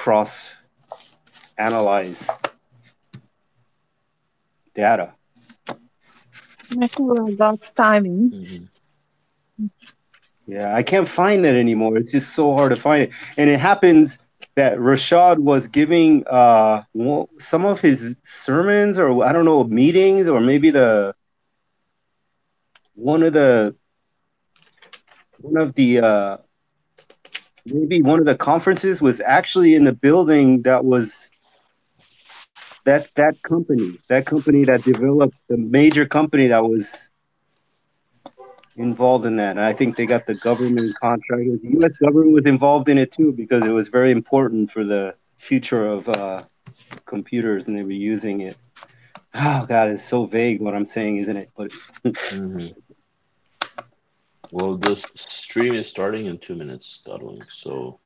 cross-analyze data. God's timing. Mm-hmm. Yeah, I can't find that anymore. It's just so hard to find it. And it happens that Rashad was giving some of his sermons, or I don't know, meetings, or maybe one of the maybe one of the conferences was actually in the building that was that company that developed the major company that was involved in that. And I think they got the government contractors. The U.S. government was involved in it too, because it was very important for the future of computers, and they were using it. Oh God, it's so vague what I'm saying, isn't it? But Mm-hmm. Well, this stream is starting in 2 minutes, God willing. So,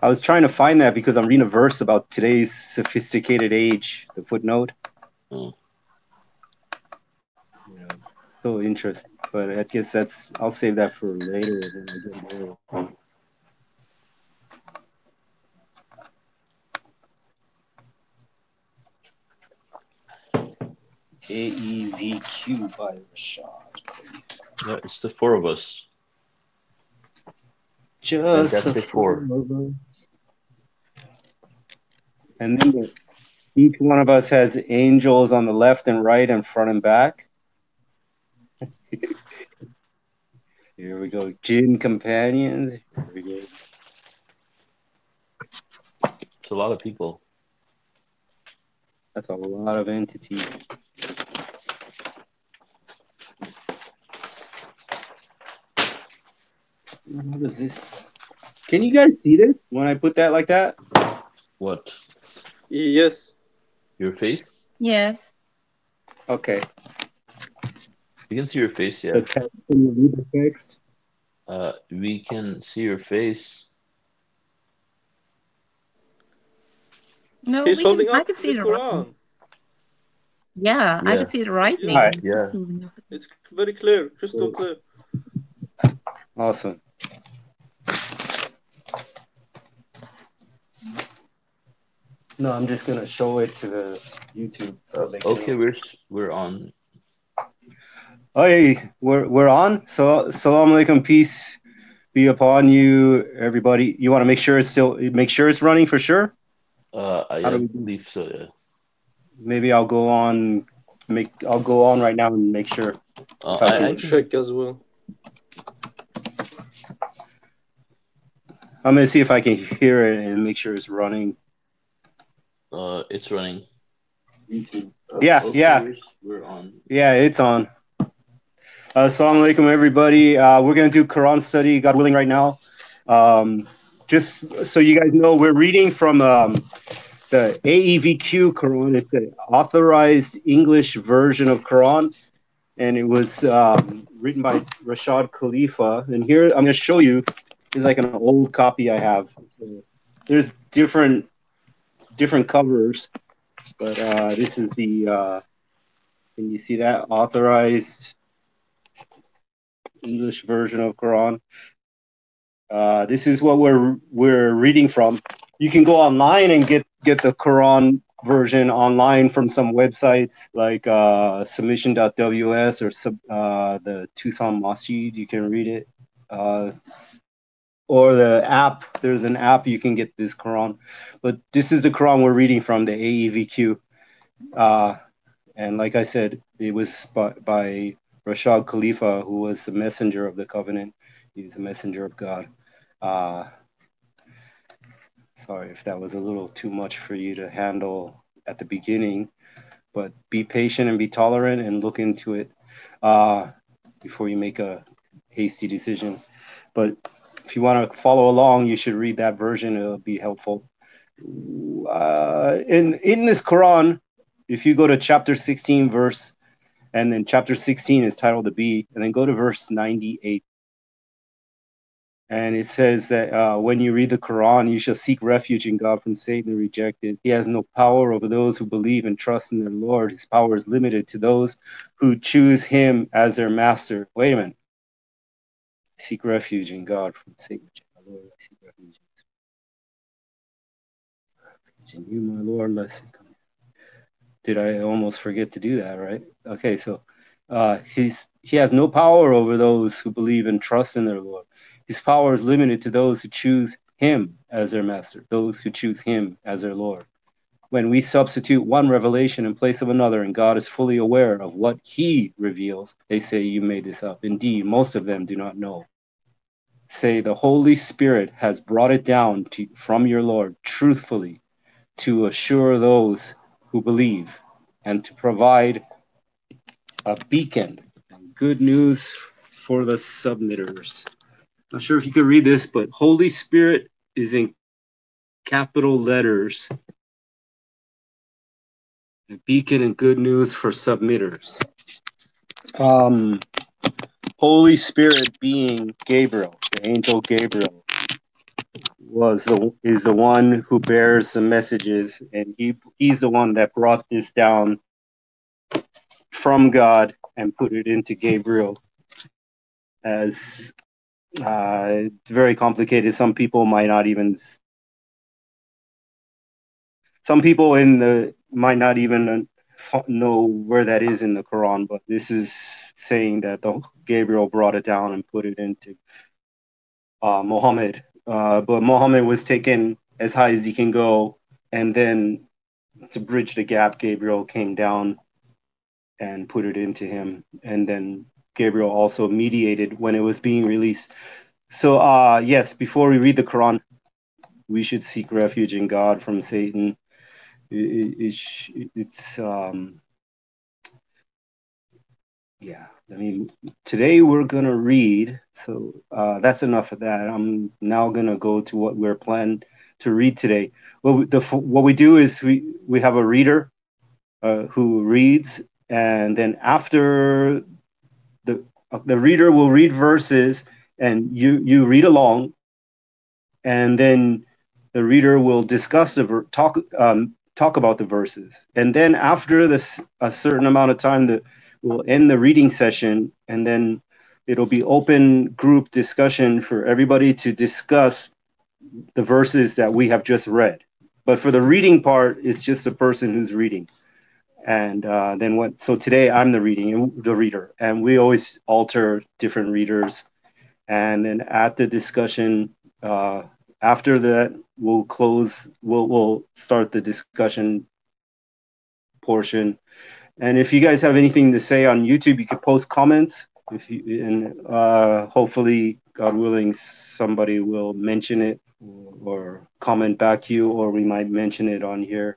I was trying to find that because I'm reading a verse about today's sophisticated age, the footnote. oh. Yeah, so interesting. But I guess I'll save that for later when I get there. AEVQ by Rashad. Yeah, it's the four of us. Just the Fantastic four Four. of us. And then each one of us has angels on the left and right and front and back. Here we go. Jinn companions. Here we go. It's a lot of people. That's a lot of entities. What is this? Can you guys see this when I put that like that? What? Yes. Your face? Yes. Okay. You can see your face, The yeah. text, can you read the text? We can see your face. No, He's holding I up could the see the writing. Quran. Yeah, I Yeah. could see the Yeah. writing. All right. Yeah. It's very clear, crystal Cool. clear. Awesome. No, I'm just gonna show it to the YouTube so they can. Okay, we're on. Oh, hey, we're on. So, Salãmun Alaykum, peace be upon you, everybody. You want to make sure it's running for sure. How do I we do? believe so, yeah. Maybe I'll go on. I'll go on right now and make sure. Uh, If I I can. I will can. check as well. I'm gonna see if I can hear it and make sure it's running. It's running. Yeah, Okay, yeah, we're on. yeah. It's on. Assalamu alaikum, everybody. We're going to do Quran study, God willing, right now. Just so you guys know, we're reading from the AEVQ Quran. It's the authorized English version of Quran, and it was written by Rashad Khalifa. And here I'm going to show you. This is like an old copy I have. There's different covers, but this is the. Can you see that authorized English version of Quran? This is what we're reading from. You can go online and get the Quran version online from some websites like submission.ws or the Tucson Masjid. You can read it. Or the app. There's an app you can get this Quran. But this is the Quran we're reading from, the AEVQ. And like I said, it was by Rashad Khalifa, who was the messenger of the covenant. He's the messenger of God. Sorry if that was a little too much for you to handle at the beginning, but be patient and be tolerant and look into it before you make a hasty decision. But if you want to follow along, you should read that version. It'll be helpful. In this Quran, if you go to chapter 16, verse, and then chapter 16 is titled the B, and then go to verse 98. And it says that when you read the Quran, you shall seek refuge in God from Satan the rejected. He has no power over those who believe and trust in their Lord. His power is limited to those who choose him as their master. Wait a minute. Seek refuge in God from Satan. Lord, seek refuge. In you, my Lord, blessed. Did I almost forget to do that, right? Okay, so he has no power over those who believe and trust in their Lord. His power is limited to those who choose him as their master, those who choose him as their Lord. When we substitute one revelation in place of another, and God is fully aware of what he reveals, they say, you made this up. Indeed, most of them do not know. Say, the Holy Spirit has brought it down from your Lord truthfully to assure those who believe and to provide a beacon and good news for the submitters. Not sure if you could read this, but Holy Spirit is in capital letters. A beacon and good news for submitters. Holy Spirit being Gabriel, the angel Gabriel, is the one who bears the messages, and he's the one that brought this down from God and put it into Gabriel. As it's very complicated. Some people might not even know where that is in the Quran, but this is saying that Gabriel brought it down and put it into Muhammad. But Muhammad was taken as high as he can go, and then to bridge the gap, Gabriel came down and put it into him, and then Gabriel also mediated when it was being released. So yes, before we read the Quran, we should seek refuge in God from Satan. Yeah, I mean, today we're going to read, so that's enough of that. I'm now going to go to what we're planning to read today. What we do is we have a reader who reads, and then after the reader will read verses, and you read along, and then the reader will discuss talk about the verses, and then after this a certain amount of time we'll end the reading session, and then it'll be open group discussion for everybody to discuss the verses that we have just read. But for the reading part, it's just the person who's reading. And then so today I'm the reader, and we always alter different readers. And then at the discussion, after that, we'll start the discussion portion. And if you guys have anything to say on YouTube, you can post comments. Hopefully, God willing, somebody will mention it or comment back to you, or we might mention it on here,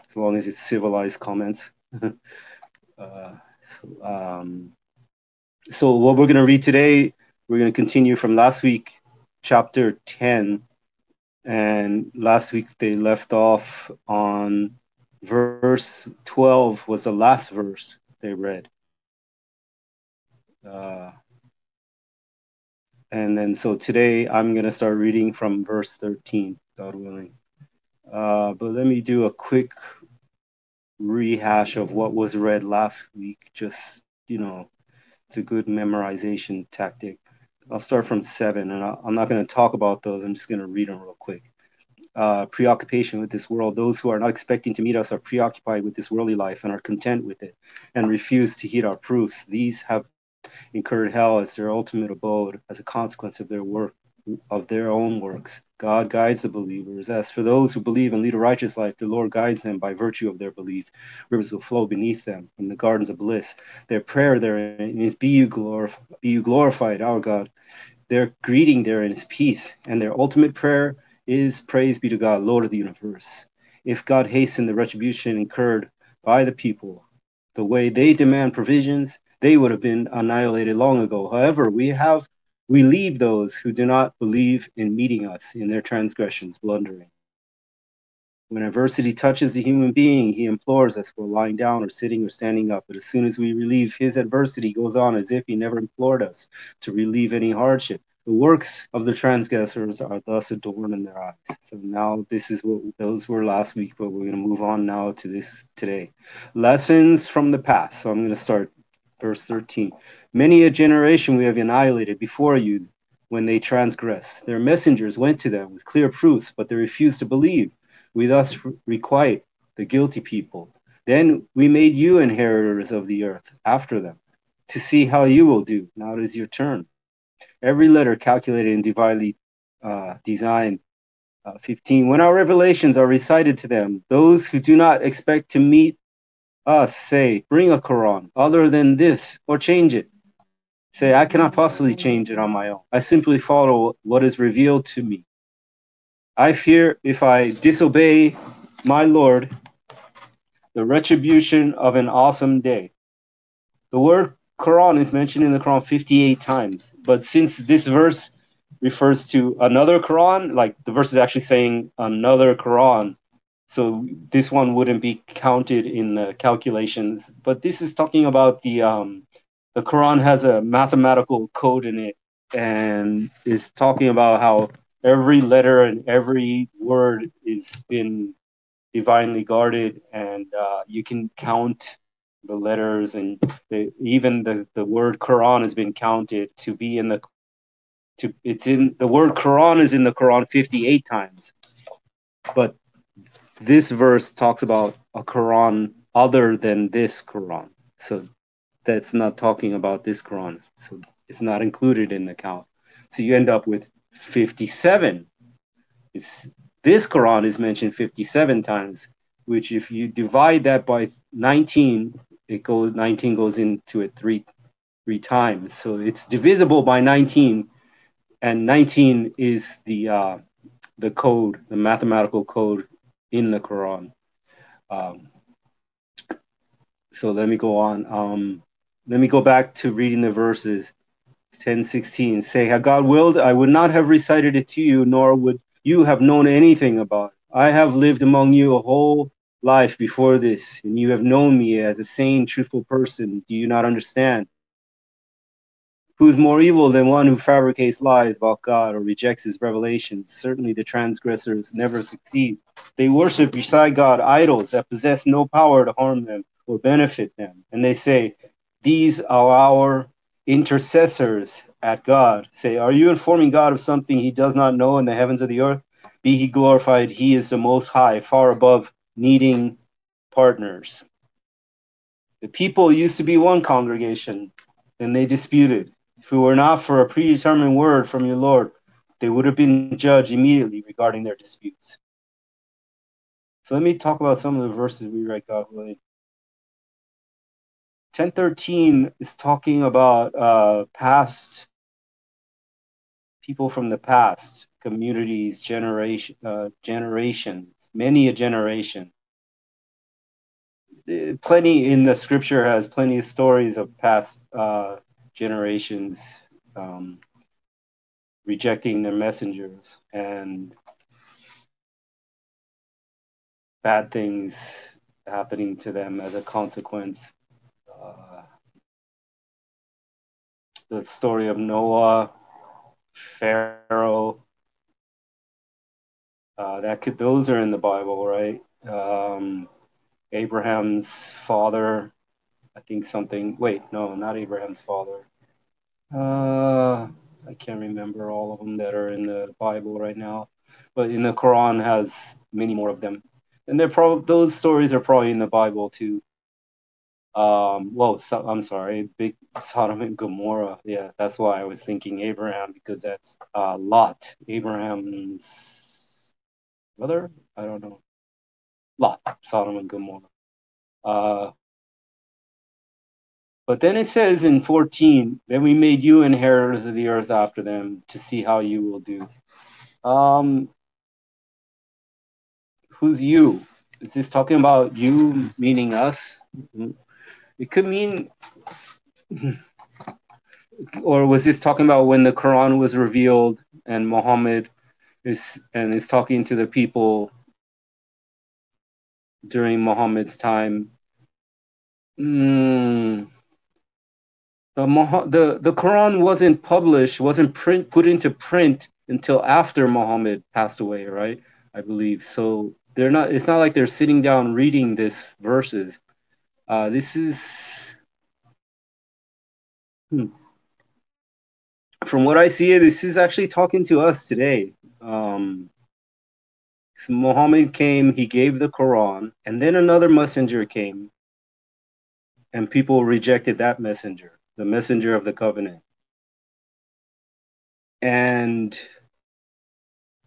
as long as it's civilized comments. So what we're going to read today, we're going to continue from last week, chapter 10. And last week they left off on verse 12 was the last verse they read. And then so today I'm going to start reading from verse 13, God willing. But let me do a quick rehash of what was read last week. Just, it's a good memorization tactic. I'll start from 7, and I'm not going to talk about those. I'm just going to read them real quick. Preoccupation with this world. Those who are not expecting to meet us are preoccupied with this worldly life and are content with it and refuse to heed our proofs. These have incurred hell as their ultimate abode as a consequence of their own works. God guides the believers. As for those who believe and lead a righteous life, the Lord guides them by virtue of their belief. Rivers will flow beneath them in the gardens of bliss. Their prayer therein is, be you glorified, our God. Their greeting therein is peace, and their ultimate prayer is, praise be to God, Lord of the universe. If God hastened the retribution incurred by the people, the way they demand provisions, they would have been annihilated long ago. However, we leave those who do not believe in meeting us in their transgressions blundering. When adversity touches a human being, he implores us for lying down or sitting or standing up. But as soon as we relieve his adversity, he goes on as if he never implored us to relieve any hardship. The works of the transgressors are thus adorned in their eyes. So now this is what those were last week, but we're going to move on now to this today. Lessons from the past. So I'm going to start verse 13. Many a generation we have annihilated before you when they transgress. Their messengers went to them with clear proofs, but they refused to believe. We thus requite the guilty people. Then we made you inheritors of the earth after them, to see how you will do. Now it is your turn. Every letter calculated and divinely designed. 15. When our revelations are recited to them, those who do not expect to meet us say, bring a Quran other than this, or change it. Say, I cannot possibly change it on my own. I simply follow what is revealed to me. I fear if I disobey my Lord, the retribution of an awesome day. The word Quran is mentioned in the Quran 58 times, but since this verse refers to another Quran, like the verse is actually saying another Quran, so this one wouldn't be counted in the calculations. But this is talking about the Quran has a mathematical code in it, and is talking about how every letter and every word is been divinely guarded, and you can count the letters, and even the word Quran has been counted to be in the the word Quran is in the Quran 58 times, but this verse talks about a Quran other than this Quran, so that's not talking about this Quran, so it's not included in the count. So you end up with 57. This Quran is mentioned 57 times, which if you divide that by 19, 19 goes into it three times. So it's divisible by 19, and 19 is the code, the mathematical code in the Quran. So let me go on. Let me go back to reading the verses. 10:16. Say, had God willed, I would not have recited it to you, nor would you have known anything about it. I have lived among you a whole life before this, and you have known me as a sane, truthful person. Do you not understand? Who is more evil than one who fabricates lies about God or rejects his revelations? Certainly the transgressors never succeed. They worship beside God idols that possess no power to harm them or benefit them. And they say, these are our intercessors at God. Say, are you informing God of something he does not know in the heavens of the earth? Be he glorified, he is the most high, far above needing partners. The people used to be one congregation, then they disputed. If it were not for a predetermined word from your Lord, they would have been judged immediately regarding their disputes. So let me talk about some of the verses we read, God willing. 10:13 is talking about past people from the past, communities, generations, many a generation. Plenty in the scripture has plenty of stories of past generations rejecting their messengers and bad things happening to them as a consequence. The story of Noah, Pharaoh, those are in the Bible, right? Abraham's father, I think something. Wait, no, not Abraham's father. I can't remember all of them that are in the Bible right now, but in the Quran has many more of them, and those stories are probably in the Bible too. I'm sorry, big Sodom and Gomorrah. Yeah, that's why I was thinking Abraham, because that's Lot, Abraham's brother. I don't know. Lot, Sodom and Gomorrah. But then it says in 14, then we made you inheritors of the earth after them to see how you will do. Who's you? Is this talking about you, meaning us? It could mean, or was this talking about when the Quran was revealed and Muhammad is talking to the people during Muhammad's time? The Quran wasn't published, wasn't put into print until after Muhammad passed away, right? I believe. So they're not. It's not like they're sitting down reading this verses. This is, from what I see, this is actually talking to us today. So Muhammad came, he gave the Quran, and then another messenger came, and people rejected that messenger, the messenger of the covenant. And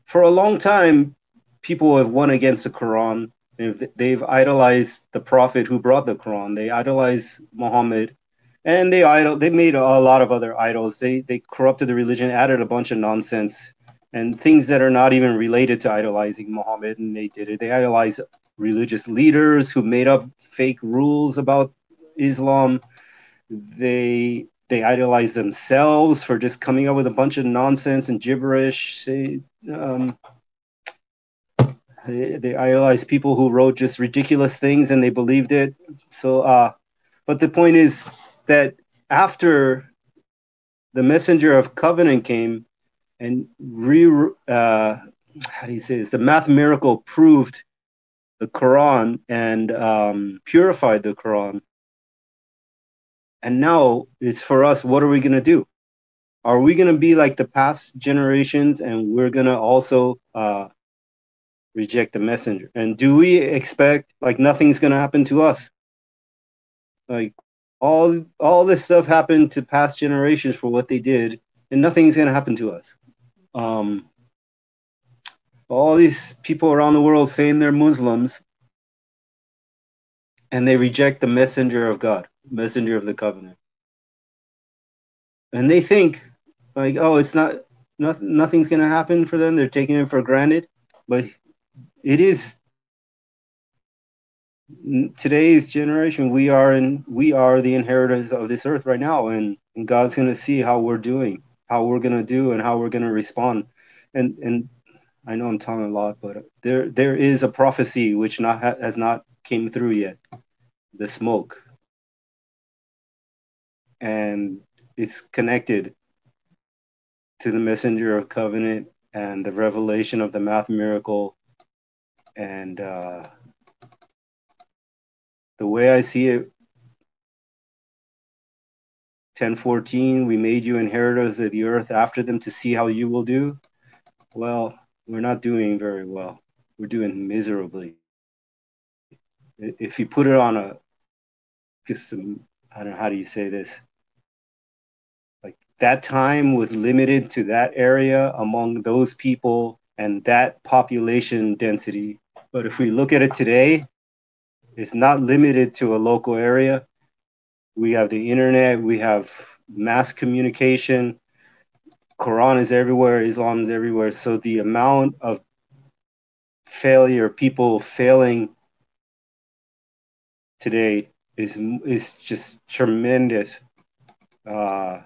for a long time, people have won against the Quran. They've idolized the prophet who brought the Quran. They idolize Muhammad, and they made a lot of other idols. They corrupted the religion, added a bunch of nonsense and things that are not even related to idolizing Muhammad. And they did it. They idolized religious leaders who made up fake rules about Islam. They idolize themselves for just coming up with a bunch of nonsense and gibberish. They idolize people who wrote just ridiculous things and they believed it. So, but the point is that after the messenger of covenant came and how do you say this? The math miracle proved the Quran and purified the Quran. And now it's for us, what are we going to do? Are we going to be like the past generations and we're going to also reject the messenger? And do we expect like nothing's going to happen to us? Like all this stuff happened to past generations for what they did, and nothing's going to happen to us. All these people around the world saying they're Muslims and they reject the messenger of God, messenger of the covenant. And they think like, oh, nothing's going to happen for them. They're taking it for granted. But it is today's generation. We are the inheritors of this earth right now. And God's going to see how we're doing, how we're going to do, and how we're going to respond. And I know I'm talking a lot, but there is a prophecy which has not came through yet, the smoke. And it's connected to the messenger of covenant and the revelation of the math miracle. And the way I see it, 10:14, we made you inheritors of the earth after them to see how you will do. Well, we're not doing very well. We're doing miserably. If you put it on I don't know, how do you say this? Like that time was limited to that area among those people and that population density. But if we look at it today, it's not limited to a local area. We have the internet, we have mass communication. Quran is everywhere, Islam is everywhere. So the amount of failure, people failing today is just tremendous. And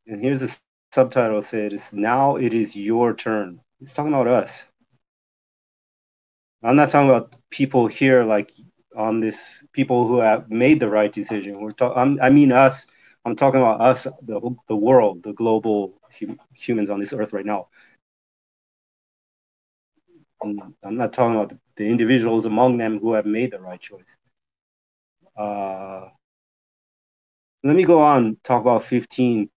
here's the subtitle said, it's now it is your turn. It's talking about us. I'm not talking about people here like on this, people who have made the right decision. I mean us. I'm talking about us, the world, the global humans on this earth right now. And I'm not talking about the individuals among them who have made the right choice. Let me go on, talk about 15.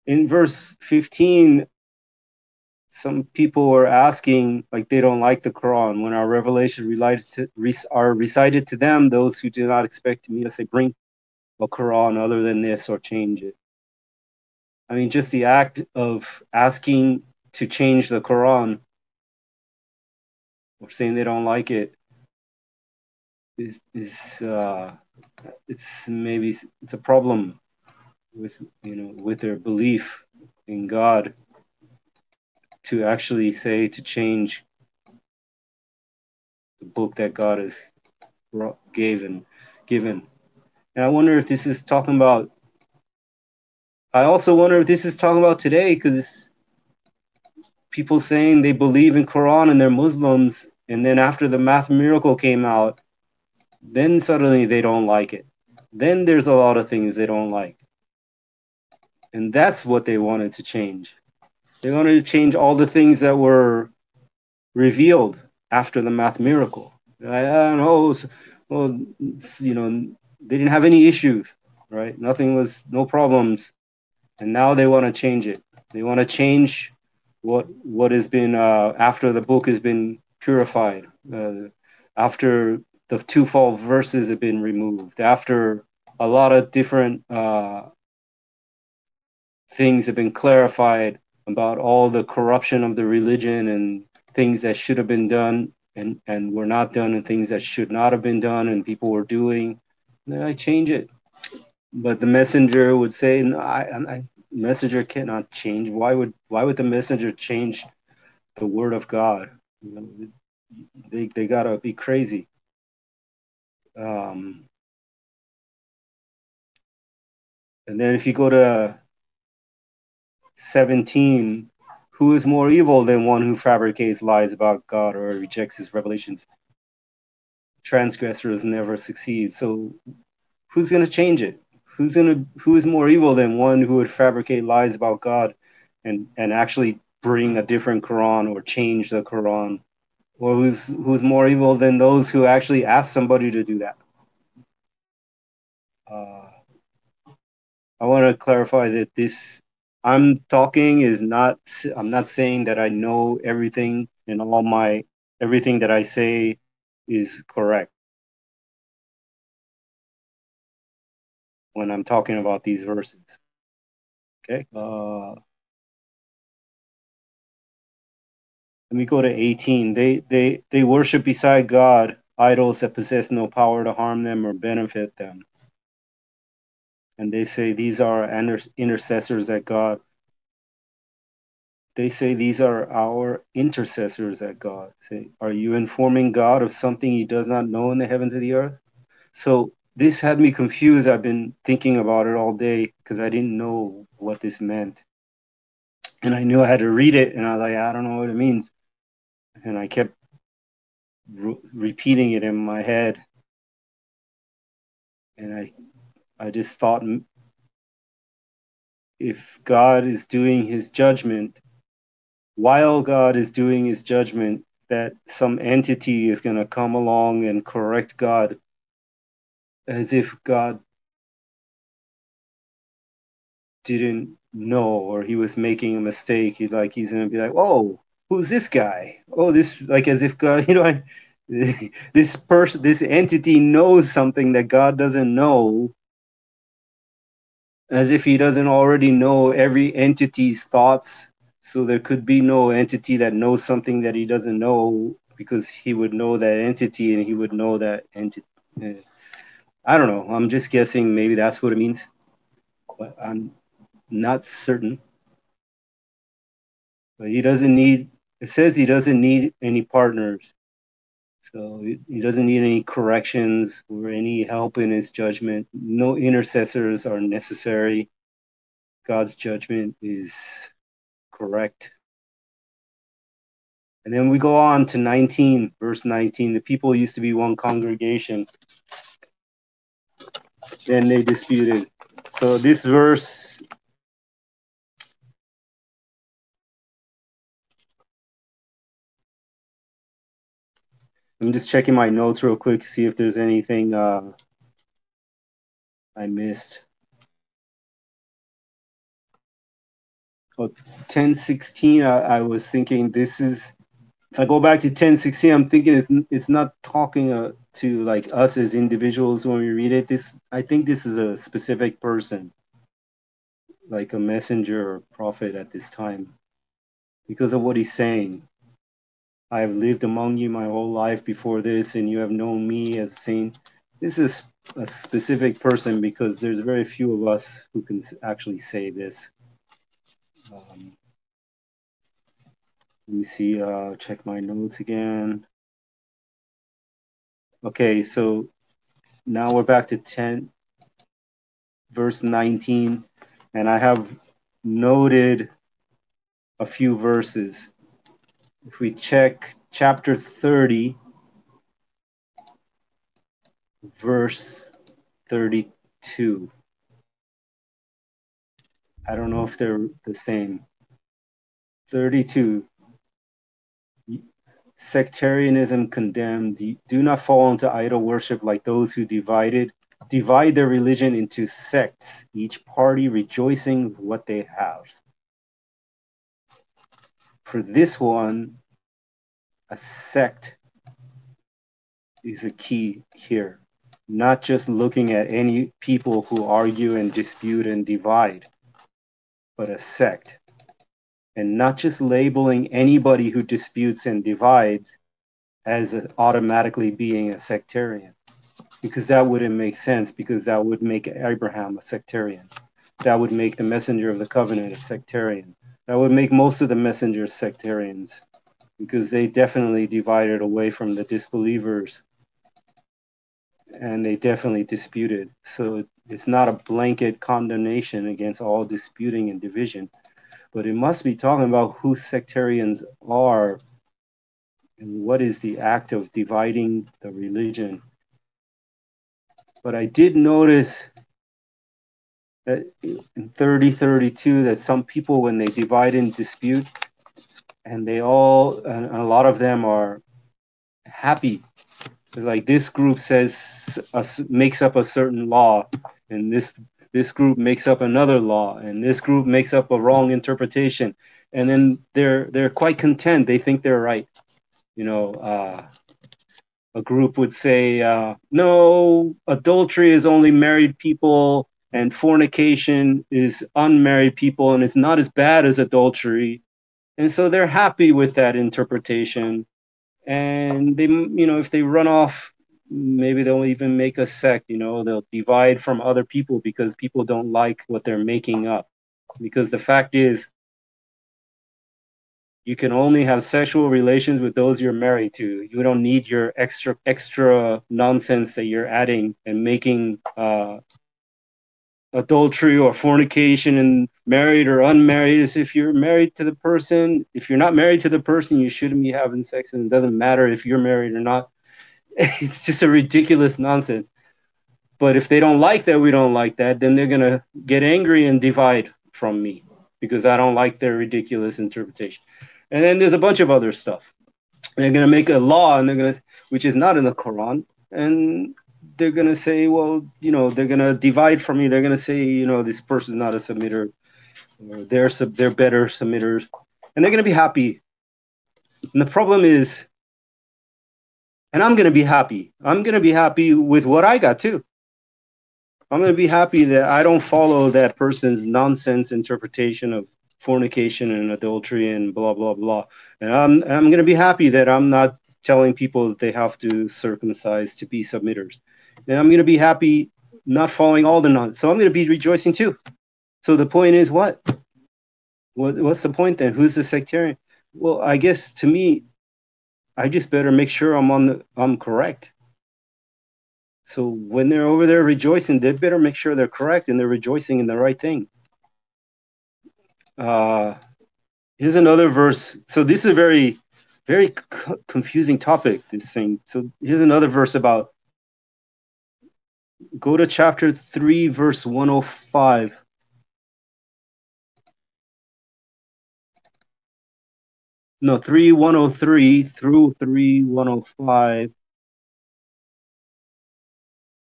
In verse 15, some people are asking, like they don't like the Quran. When our revelation are recited to them, those who do not expect me to say, bring a Quran other than this or change it. I mean, just the act of asking to change the Quran or saying they don't like it it's a problem with their belief in God, to actually say to change the book that God has given. And I wonder if this is talking about, I also wonder if this is talking about today, because people saying they believe in Quran and they're Muslims, and then after the math miracle came out, then suddenly they don't like it. Then there's a lot of things they don't like. And that's what they wanted to change. They wanted to change all the things that were revealed after the math miracle. I don't know, well, they didn't have any issues, right? No problems. And now they want to change it. They want to change what has been after the book has been purified, after the twofold verses have been removed, after a lot of different things have been clarified about all the corruption of the religion and things that should have been done and were not done, and things that should not have been done and people were doing, then I change it. But the messenger would say, no, messenger cannot change. Why would the messenger change the word of God? You know, they gotta be crazy. And then if you go to 17, who is more evil than one who fabricates lies about God or rejects his revelations? Transgressors never succeed. So who's going to change it? Who is more evil than one who would fabricate lies about God and actually bring a different Quran or change the Quran? Or who's more evil than those who actually ask somebody to do that? I want to clarify that this I'm talking is not, I'm not saying that I know everything and everything that I say is correct when I'm talking about these verses. Okay. Let me go to 18. They worship beside God idols that possess no power to harm them or benefit them. And they say these are intercessors at God. They say these are our intercessors at God. Say, are you informing God of something he does not know in the heavens of the earth? So this had me confused. I've been thinking about it all day because I didn't know what this meant. And I knew I had to read it, and I was like, I don't know what it means. And I kept repeating it in my head. And I just thought, if God is doing his judgment, while God is doing his judgment, that some entity is going to come along and correct God, as if God didn't know or he was making a mistake. He's going to be like, oh, who's this guy? Oh, this, like, as if God, this person, this entity knows something that God doesn't know, as if he doesn't already know every entity's thoughts. So there could be no entity that knows something that he doesn't know, because he would know that entity and he would know that entity. I don't know. I'm just guessing. Maybe that's what it means, but I'm not certain. But he doesn't need, it says he doesn't need any partners. So he doesn't need any corrections or any help in his judgment. No intercessors are necessary. God's judgment is correct. And then we go on to 19, verse 19. The people used to be one congregation. Then they disputed. So this verse, I'm just checking my notes real quick to see if there's anything I missed. Oh, 10:16, I was thinking this is, if I go back to 10:16, I'm thinking it's not talking to like us as individuals when we read it. I think this is a specific person, like a messenger or prophet at this time, because of what he's saying. I have lived among you my whole life before this, and you have known me as a saint. This is a specific person because there's very few of us who can actually say this. Let me see, check my notes again. Okay, so now we're back to 10, verse 19, and I have noted a few verses. If we check chapter 30, verse 32. I don't know if they're the same. 32. Sectarianism condemned. Do not fall into idol worship like those who divide their religion into sects, each party rejoicing with what they have. for this one, a sect is a key here. Not just looking at any people who argue and dispute and divide, but a sect. And not just labeling anybody who disputes and divides as automatically being a sectarian, because that wouldn't make sense, because that would make Abraham a sectarian. That would make the messenger of the covenant a sectarian. That would make most of the messengers sectarians, because they definitely divided away from the disbelievers, and they definitely disputed. So it's not a blanket condemnation against all disputing and division, but it must be talking about who sectarians are and what is the act of dividing the religion. But I did notice that in 3032 that some people, when they divide and dispute, and a lot of them are happy. Like this group makes up a certain law, and this group makes up another law, and this group makes up a wrong interpretation, and then they're quite content. They think they're right. A group would say, no, adultery is only married people, and fornication is unmarried people, and it's not as bad as adultery. And so they're happy with that interpretation. And they, if they run off, maybe they'll even make a sect, they'll divide from other people because people don't like what they're making up. Because the fact is, you can only have sexual relations with those you're married to. You don't need your extra nonsense that you're adding and making adultery or fornication and married or unmarried. As if you're married to the person. If you're not married to the person, you shouldn't be having sex, and it doesn't matter if you're married or not. It's just a ridiculous nonsense. But if they don't like that, we don't like that, then they're going to get angry and divide from me because I don't like their ridiculous interpretation. And then there's a bunch of other stuff. They're going to make a law, and which is not in the Quran, and they're going to say, well, they're going to divide from me. They're going to say, this person's not a submitter. Or they're better submitters, and they're going to be happy. And the problem is, and I'm going to be happy. I'm going to be happy with what I got too. I'm going to be happy that I don't follow that person's nonsense interpretation of fornication and adultery and blah, blah, blah. And I'm going to be happy that I'm not telling people that they have to circumcise to be submitters. And I'm going to be happy not following all the nonsense. So I'm going to be rejoicing too. So the point is what? What's the point then? Who's the sectarian? Well, I guess to me, I just better make sure I'm correct. So when they're over there rejoicing, they better make sure they're correct and they're rejoicing in the right thing. Here's another verse. So this is a very, very confusing topic, this thing. So here's another verse about, go to chapter 3, verse 105. No, 3:103 through 3:105.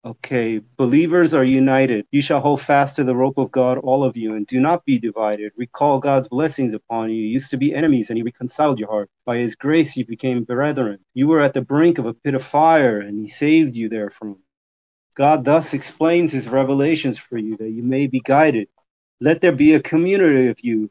Okay, believers are united. You shall hold fast to the rope of God, all of you, and do not be divided. Recall God's blessings upon you. You used to be enemies, and he reconciled your heart. By his grace, you became brethren. You were at the brink of a pit of fire, and he saved you therefrom. God thus explains his revelations for you, that you may be guided. Let there be a community of you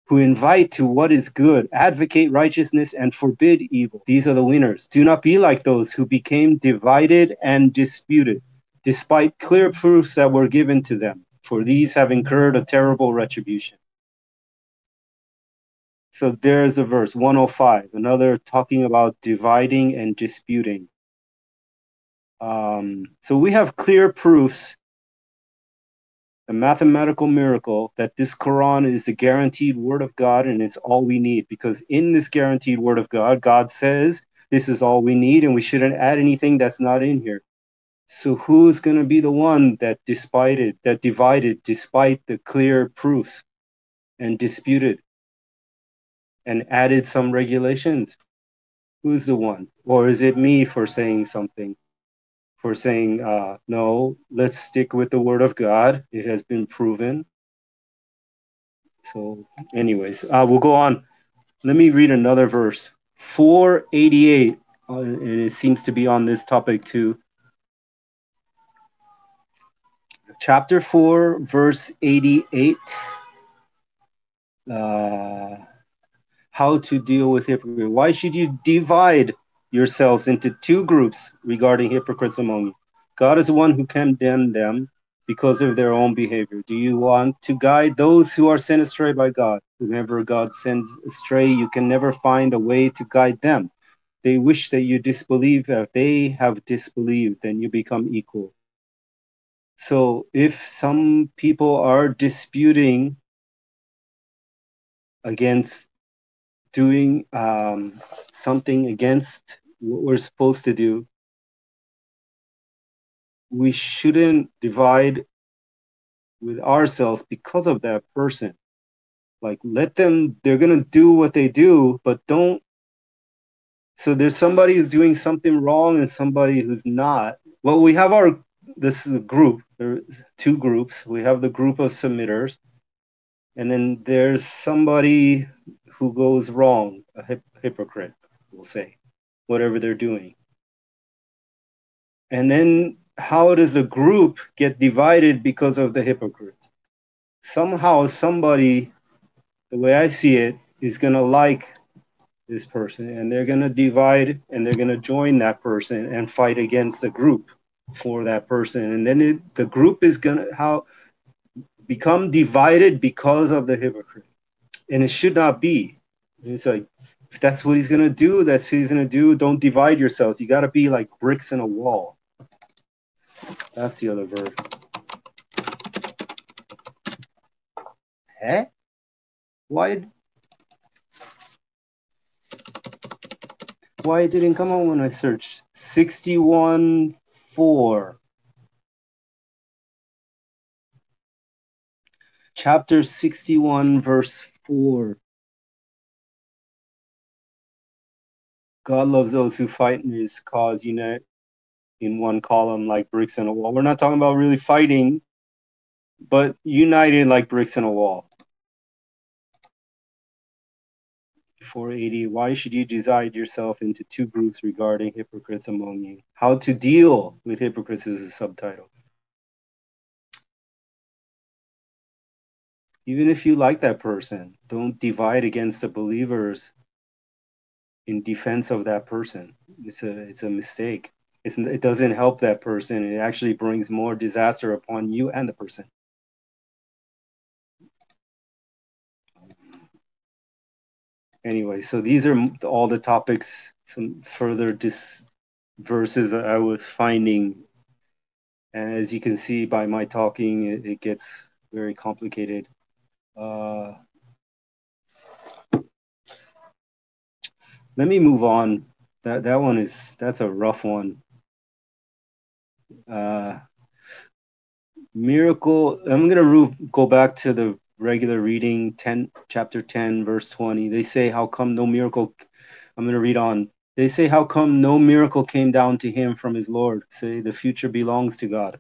who invite to what is good, advocate righteousness, and forbid evil. These are the winners. Do not be like those who became divided and disputed, despite clear proofs that were given to them, for these have incurred a terrible retribution. So there's a verse, 105, another talking about dividing and disputing. So we have clear proofs, a mathematical miracle, that this Quran is the guaranteed word of God, and it's all we need, because in this guaranteed word of God, God says this is all we need and we shouldn't add anything that's not in here. So who's going to be the one that divided despite the clear proofs and disputed and added some regulations? Who's the one? Or is it me for saying something? For saying, no, let's stick with the word of God. It has been proven. So anyways, we'll go on. Let me read another verse. 488, and it seems to be on this topic too. Chapter 4, verse 88. How to deal with hypocrites. Why should you divide yourselves into two groups regarding hypocrites among you? God is the one who condemned them because of their own behavior. Do you want to guide those who are sent astray by God? Whomever God sends astray, you can never find a way to guide them. They wish that you disbelieve. If they have disbelieved, then you become equal. So if some people are disputing against doing something against what we're supposed to do, we shouldn't divide with ourselves because of that person. Like, let them, they're going to do what they do, but don't. So there's somebody who's doing something wrong and somebody who's not. Well, we have this is a group. There are two groups. We have the group of submitters, and then there's somebody who goes wrong, a hypocrite, we'll say, whatever they're doing. And then how does the group get divided because of the hypocrite? Somehow somebody, the way I see it, is going to like this person, and they're going to divide, and they're going to join that person and fight against the group for that person. And then the group is going to become divided because of the hypocrite. And it should not be. It's like, if that's what he's going to do, that's what he's going to do. Don't divide yourselves. You got to be like bricks in a wall. That's the other verse. Eh? Why it didn't come on when I searched? 61:4. Chapter 61, verse 4. God loves those who fight in his cause, unite in one column like bricks in a wall. We're not talking about really fighting, but united like bricks in a wall. 480. Why should you divide yourself into two groups regarding hypocrites among you? How to deal with hypocrites is a subtitle. Even if you like that person, don't divide against the believers in defense of that person. It's a mistake. It doesn't help that person. It actually brings more disaster upon you and the person. Anyway, so these are all the topics, some further verses I was finding. And as you can see by my talking, it gets very complicated. Let me move on. That one that's a rough one. Miracle. I'm gonna go back to the regular reading, chapter 10, verse 20. They say, how come no miracle? I'm gonna read on. They say, how come no miracle came down to him from his Lord? Say, the future belongs to God.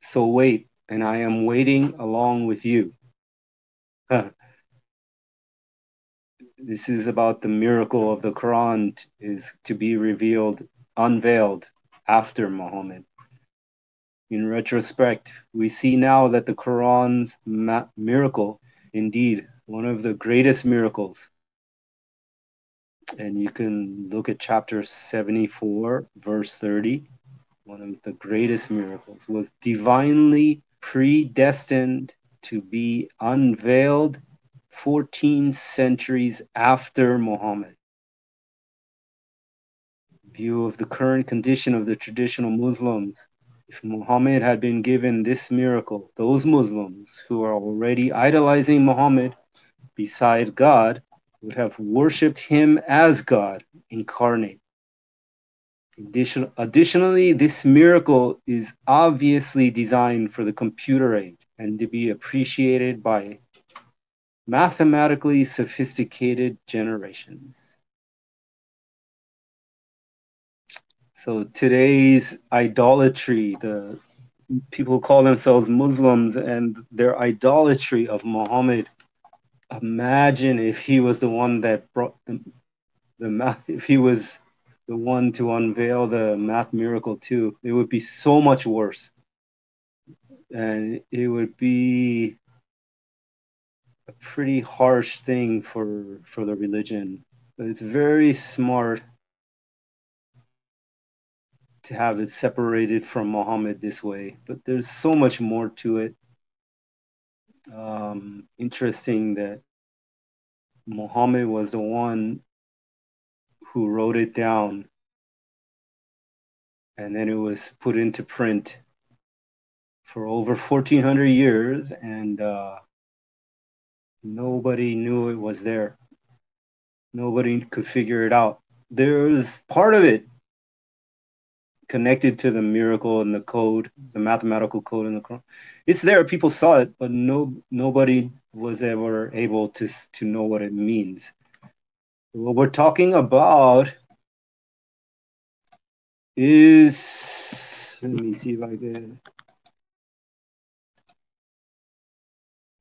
So wait, and I am waiting along with you. This is about the miracle of the Quran is to be unveiled after Muhammad. In retrospect, we see now that the Quran's miracle, indeed, one of the greatest miracles. And you can look at chapter 74, verse 30. One of the greatest miracles was divinely predestined to be unveiled 14 centuries after Muhammad. View of the current condition of the traditional Muslims. If Muhammad had been given this miracle, those Muslims who are already idolizing Muhammad beside God would have worshipped him as God incarnate. Additionally, this miracle is obviously designed for the computer age and to be appreciated by mathematically sophisticated generations. So today's idolatry, the people who call themselves Muslims and their idolatry of Muhammad. Imagine if he was the one that brought the math, if he was the one to unveil the math miracle too, it would be so much worse. And it would be a pretty harsh thing for the religion. But it's very smart to have it separated from Muhammad this way. But there's so much more to it. Interesting that Muhammad was the one who wrote it down, and then it was put into print for over 1400 years, and nobody knew it was there. Nobody could figure it out. There's part of it connected to the miracle and the code, the mathematical code in the Quran. It's there. People saw it, but nobody was ever able to know what it means. What we're talking about is, let me see if I can.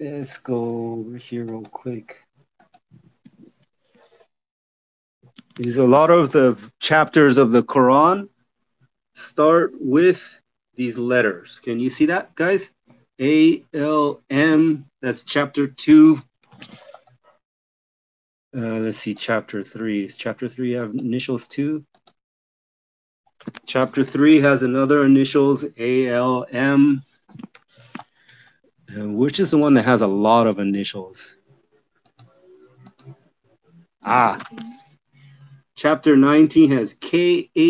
Let's go over here real quick. There's a lot of the chapters of the Quran start with these letters. Can you see that, guys? A-L-M, that's chapter 2. Let's see, chapter 3. Is chapter 3 have initials too? Chapter 3 has another initials, A-L-M. Which is the one that has a lot of initials? Chapter 19 has K-H-Y-A-S.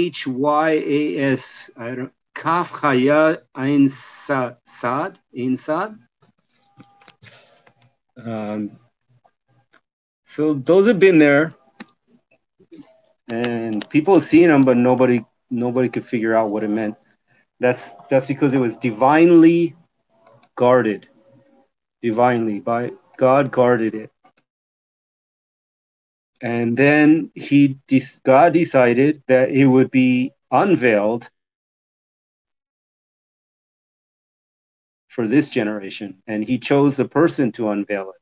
Kaf Chaya Ein Sad. So those have been there, and people have seen them, but nobody could figure out what it meant. That's because it was divinely guarded. Divinely, by God guarded it. And then God decided that it would be unveiled for this generation, and he chose a person to unveil it.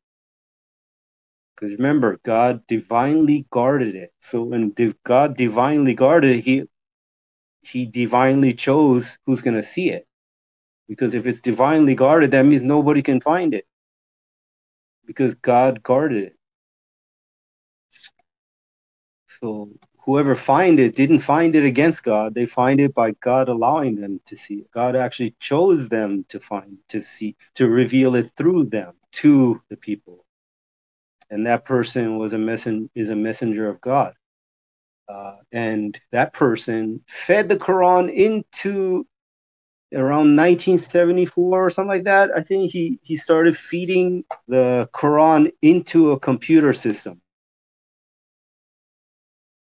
Because remember, God divinely guarded it. So when God divinely guarded it, he divinely chose who's going to see it. Because if it's divinely guarded, that means nobody can find it. Because God guarded it. So whoever find it didn't find it against God. They find it by God allowing them to see it. God actually chose them to see, to reveal it through them to the people. And that person is a messenger of God. And that person fed the Quran into around 1974 or something like that. I think he started feeding the Quran into a computer system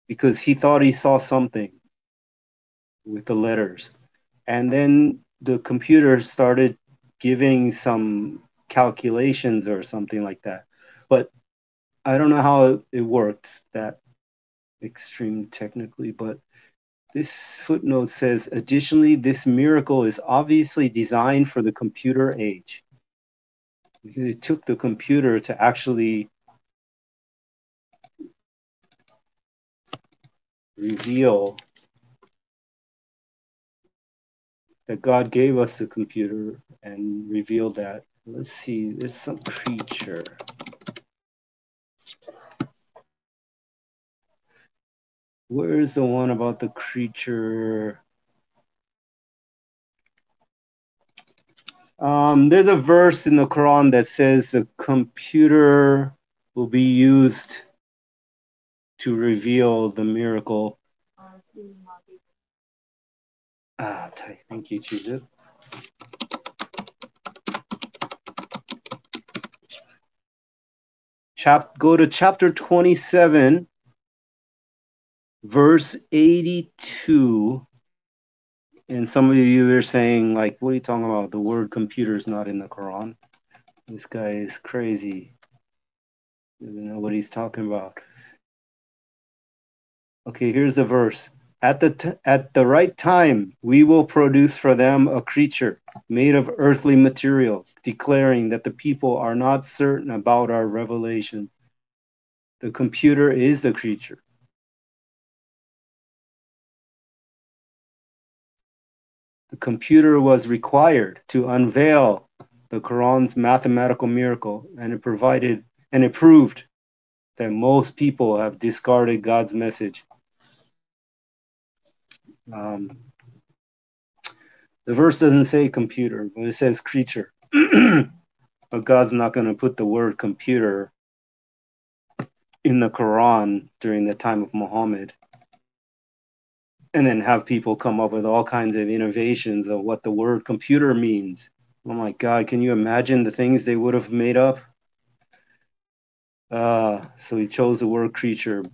because he thought he saw something with the letters. And then the computer started giving some calculations or something like that. But I don't know how it worked, that extreme technically, but this footnote says, additionally, this miracle is obviously designed for the computer age. Because it took the computer to actually reveal that God gave us the computer and revealed that. Let's see, there's some creature. Where's the one about the creature? There's a verse in the Quran that says the computer will be used to reveal the miracle. Thank you, Judith. Go to chapter 27, verse 82. And some of you are saying, like, what are you talking about? The word computer is not in the Quran. This guy is crazy. Doesn't know what he's talking about. Okay, here's the verse. At the right time, we will produce for them a creature made of earthly materials, declaring that the people are not certain about our revelation. The computer is the creature. The computer was required to unveil the Quran's mathematical miracle, and it proved that most people have discarded God's message. The verse doesn't say computer, but it says creature. But God's not going to put the word computer in the Quran during the time of Muhammad and then have people come up with all kinds of innovations of what the word computer means. Oh my God, can you imagine the things they would have made up? So he chose the word creature.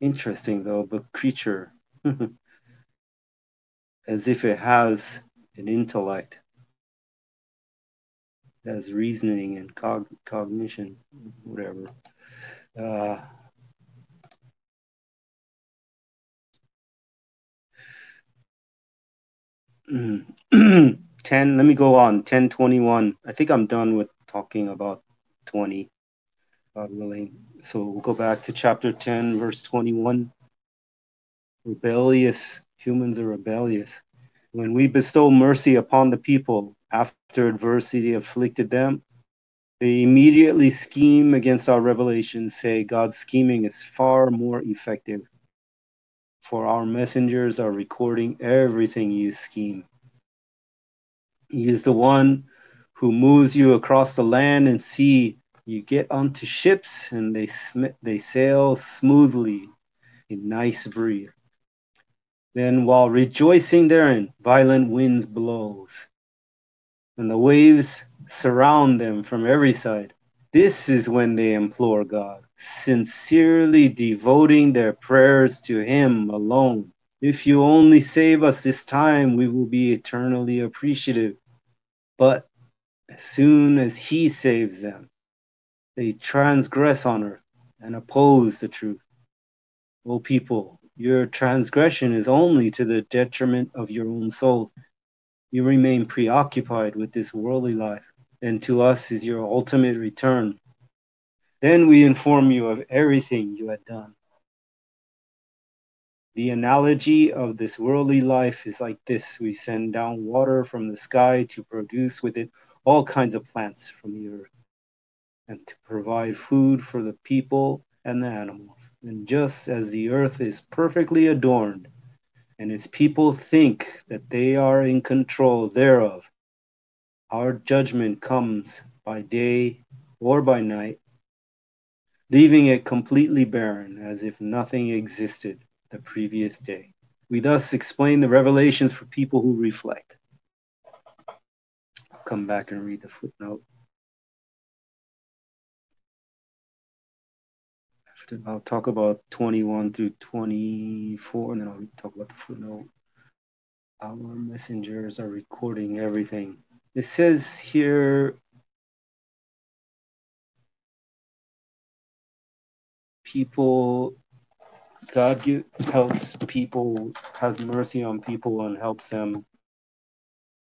Interesting though, but creature. As if it has an intellect, has reasoning and cognition, whatever. 10, let me go on. 10:21. I think I'm done with talking about 20, God willing. So we'll go back to chapter 10, verse 21. Rebellious. Humans are rebellious. When we bestow mercy upon the people after adversity afflicted them, they immediately scheme against our revelation, say God's scheming is far more effective. For our messengers are recording everything you scheme. He is the one who moves you across the land and sea. You get onto ships and they sail smoothly in nice breeze. Then while rejoicing therein, violent winds blows, and the waves surround them from every side. This is when they implore God, sincerely devoting their prayers to Him alone. If you only save us this time, we will be eternally appreciative. But as soon as He saves them, they transgress on earth and oppose the truth. O people, your transgression is only to the detriment of your own souls. You remain preoccupied with this worldly life, and to us is your ultimate return. Then we inform you of everything you had done. The analogy of this worldly life is like this. We send down water from the sky to produce with it all kinds of plants from the earth and to provide food for the people and the animals. And just as the earth is perfectly adorned and its people think that they are in control thereof, our judgment comes by day or by night, leaving it completely barren as if nothing existed the previous day. We thus explain the revelations for people who reflect. I'll come back and read the footnote. I'll talk about 21 through 24, and then I'll talk about the footnote. Our messengers are recording everything. It says here, God helps people, has mercy on people and helps them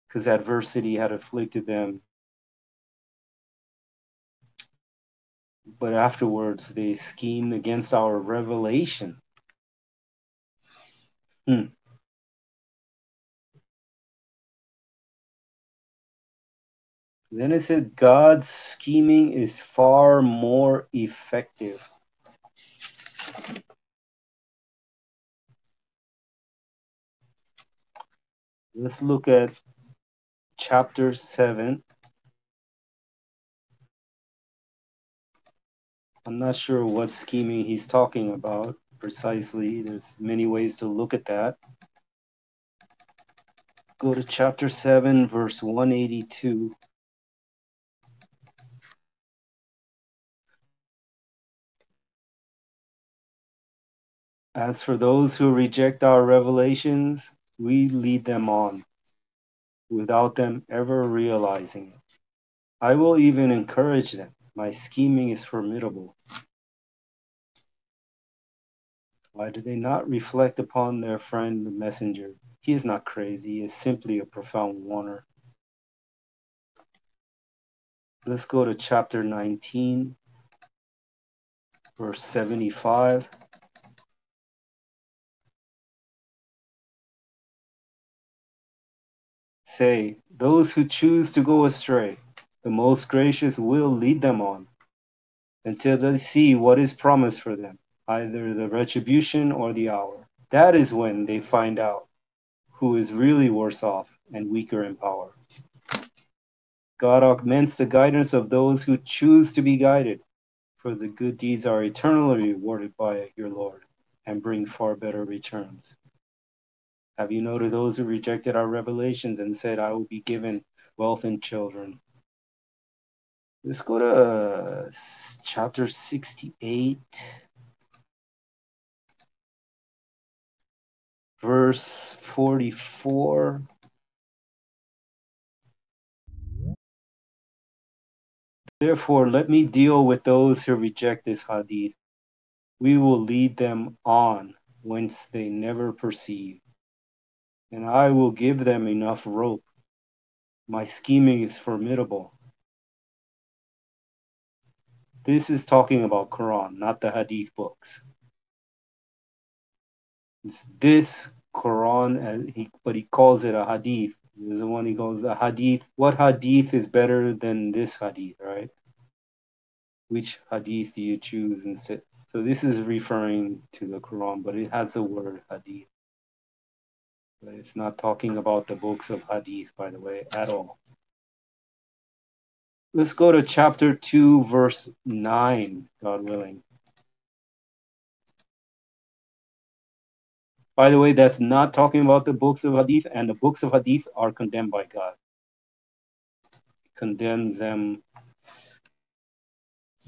because adversity had afflicted them. But afterwards, they schemed against our revelation. Then it said God's scheming is far more effective. Let's look at chapter 7. I'm not sure what scheming he's talking about precisely. There's many ways to look at that. Go to chapter 7, verse 182. As for those who reject our revelations, we lead them on, without them ever realizing it. I will even encourage them. My scheming is formidable. Why do they not reflect upon their friend, the messenger? He is not crazy, he is simply a profound warner. Let's go to chapter 19, verse 75. Say, those who choose to go astray, the most gracious will lead them on, until they see what is promised for them, either the retribution or the hour. That is when they find out who is really worse off and weaker in power. God augments the guidance of those who choose to be guided, for the good deeds are eternally rewarded by your Lord and bring far better returns. Have you noted those who rejected our revelations and said, I will be given wealth and children? Let's go to chapter 68, verse 44. Therefore, let me deal with those who reject this hadith. We will lead them on whence they never perceive, and I will give them enough rope. My scheming is formidable. This is talking about Quran, not the hadith books. It's this Quran, but he calls it a hadith. There's the one he calls a hadith. What hadith is better than this hadith, right? Which hadith do you choose instead? So this is referring to the Quran, but it has the word hadith. But it's not talking about the books of hadith, by the way, at all. Let's go to chapter 2, verse 9, God willing. By the way, that's not talking about the books of hadith, and the books of hadith are condemned by God. He condemns them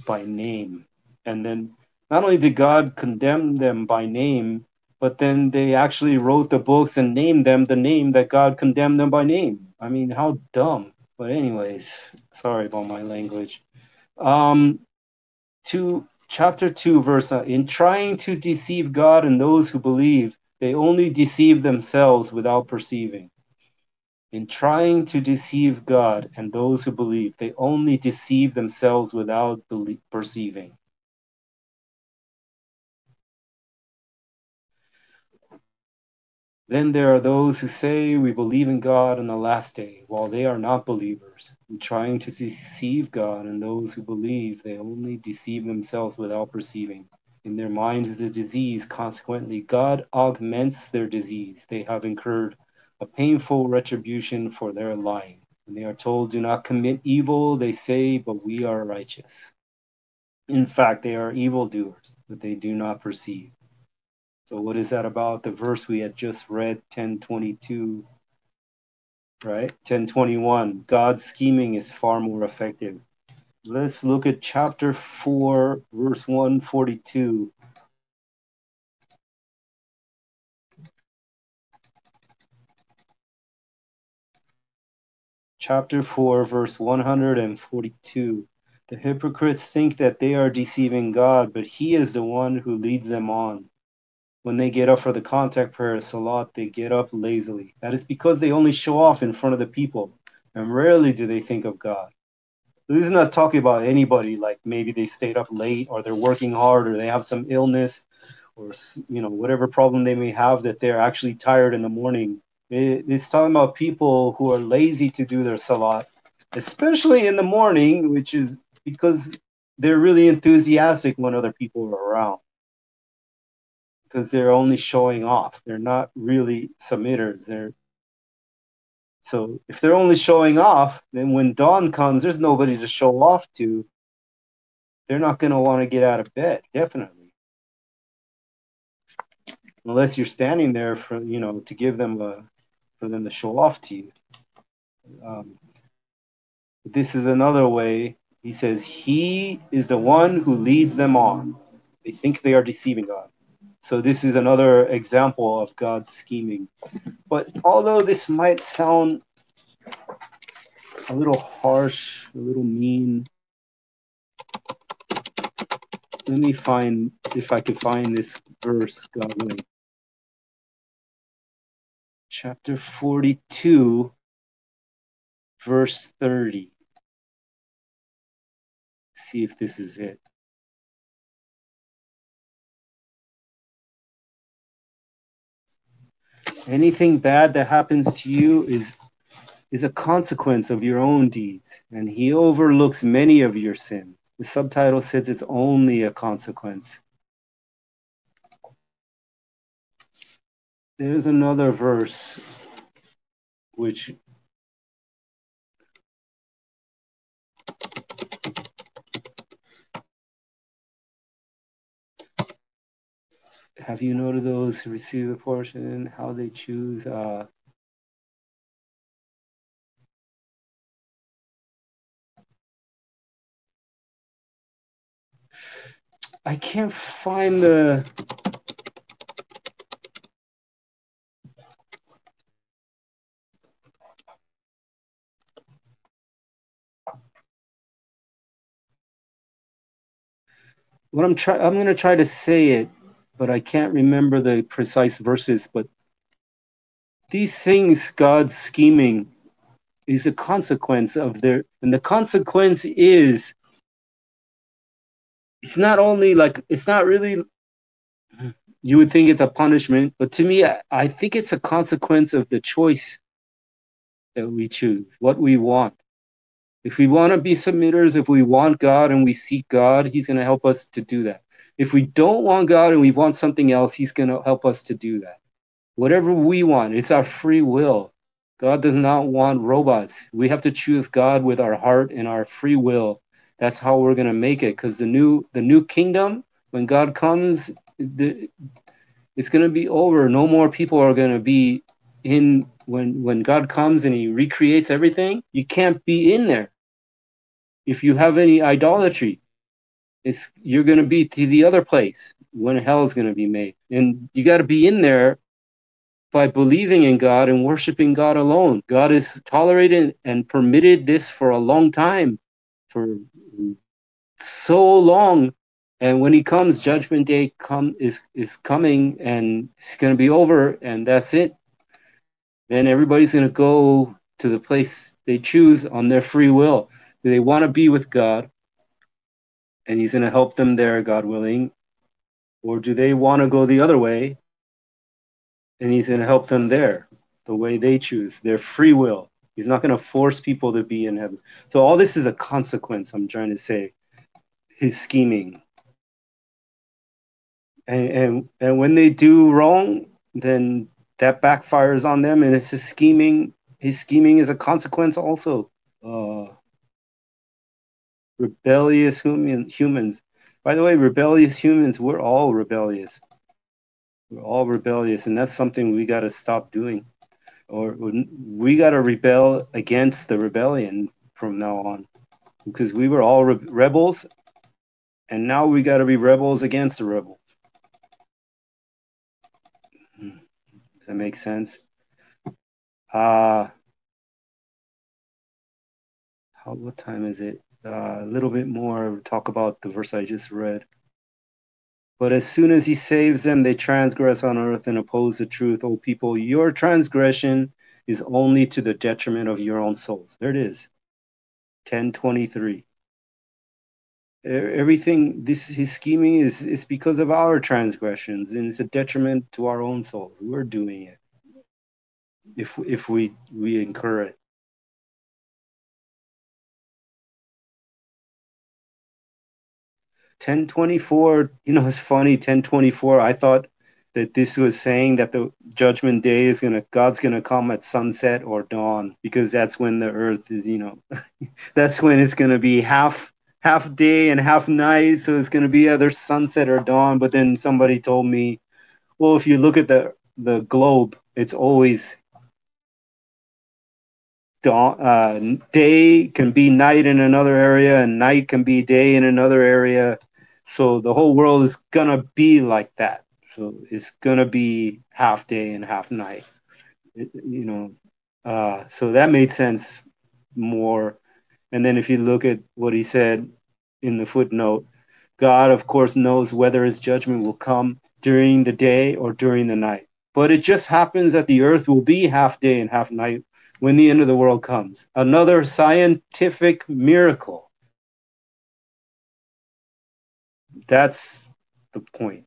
by name. And then not only did God condemn them by name, but then they actually wrote the books and named them the name that God condemned them by name. I mean, how dumb. But anyways, sorry about my language. Chapter 2, verse 9. In trying to deceive God and those who believe, they only deceive themselves without perceiving. In trying to deceive God and those who believe, they only deceive themselves without perceiving. Then there are those who say we believe in God on the last day, while they are not believers. In trying to deceive God and those who believe, they only deceive themselves without perceiving. In their minds is a disease, consequently God augments their disease. They have incurred a painful retribution for their lying. When they are told, do not commit evil, they say, but we are righteous. In fact, they are evildoers, but they do not perceive. So what is that about? The verse we had just read, 10:22, right? 10:21. God's scheming is far more effective. Let's look at chapter 4, verse 142. Chapter 4, verse 142. The hypocrites think that they are deceiving God, but He is the one who leads them on. When they get up for the contact prayer, salat, they get up lazily. That is because they only show off in front of the people, and rarely do they think of God. This is not talking about anybody like maybe they stayed up late or they're working hard or they have some illness or whatever problem they may have that they're actually tired in the morning. It's talking about people who are lazy to do their salat, especially in the morning, which is because they're really enthusiastic when other people are around. Because they're only showing off. They're not really submitters. So if they're only showing off, then when dawn comes, there's nobody to show off to. They're not going to want to get out of bed, definitely. Unless you're standing there for, to give them for them to show off to you. This is another way. He says, He is the one who leads them on. They think they are deceiving God. So this is another example of God's scheming. But although this might sound a little harsh, a little mean, let me find if I could find this verse, God willing. Chapter 42, verse 30. See if this is it. Anything bad that happens to you is a consequence of your own deeds, and he overlooks many of your sins. The subtitle says it's only a consequence. There's another verse which have you noted those who receive a portion, how they choose I can't find the what I'm going to try to say it, but I can't remember the precise verses. But these things, God's scheming, is a consequence of their, and the consequence is, it's not only like, it's not really, you would think it's a punishment, but to me, I think it's a consequence of the choice that we choose, what we want. If we want to be submitters, if we want God and we seek God, he's going to help us to do that. If we don't want God and we want something else, he's going to help us to do that. Whatever we want, it's our free will. God does not want robots. We have to choose God with our heart and our free will. That's how we're going to make it, because the new kingdom, when God comes, it's going to be over. No more people are going to be in, when God comes and he recreates everything, you can't be in there. If you have any idolatry, you're going to be to the other place when hell is going to be made. And you got to be in there by believing in God and worshiping God alone. God has tolerated and permitted this for a long time, for so long. And when he comes, Judgment Day is coming, and it's going to be over, and that's it. Then everybody's going to go to the place they choose on their free will. Do they want to be with God? And he's going to help them there, God willing. Or do they want to go the other way? And he's going to help them there, the way they choose, their free will. He's not going to force people to be in heaven. So all this is a consequence, I'm trying to say, his scheming. And when they do wrong, then that backfires on them, and it's his scheming. His scheming is a consequence also. Rebellious humans. By the way, rebellious humans, we're all rebellious. We're all rebellious, and that's something we got to stop doing. Or we got to rebel against the rebellion from now on, because we were all rebels, and now we got to be rebels against the rebel. Does that make sense? What time is it? A little bit more, talk about the verse I just read. But as soon as he saves them, they transgress on earth and oppose the truth. O people, your transgression is only to the detriment of your own souls. There it is. 10:23. Everything, his scheming is because of our transgressions, and it's a detriment to our own souls. We're doing it if we incur it. 10:24, it's funny, 10:24, I thought that this was saying that the judgment day God's gonna come at sunset or dawn, because that's when the earth is, that's when it's gonna be half day and half night, so it's gonna be either sunset or dawn. But then somebody told me, well, if you look at the globe, it's always dawn. Day can be night in another area, and night can be day in another area. So the whole world is gonna be like that. So it's gonna be half day and half night. So that made sense more. And then if you look at what he said in the footnote, God, of course, knows whether his judgment will come during the day or during the night. But it just happens that the earth will be half day and half night when the end of the world comes. Another scientific miracle. That's the point.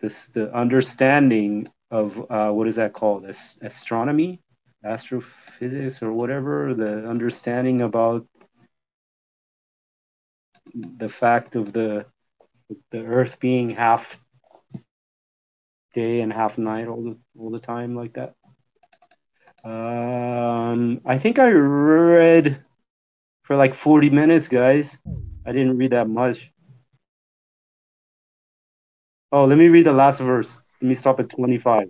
The understanding of what is that called? Astronomy, astrophysics, or whatever. The understanding about the fact of the Earth being half day and half night all the time like that. I think I read for like 40 minutes, guys. I didn't read that much. Oh, let me read the last verse. Let me stop at 25.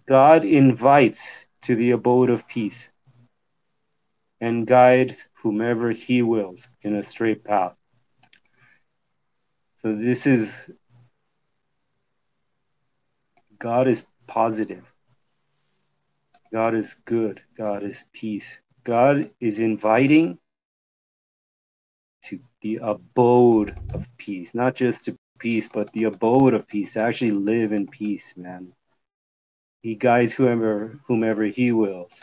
God invites to the abode of peace and guides whomever he wills in a straight path. So this is, God is positive. God is good. God is peace. God is inviting to the abode of peace, not just to peace, but the abode of peace, to actually live in peace, man. He guides whomever he wills.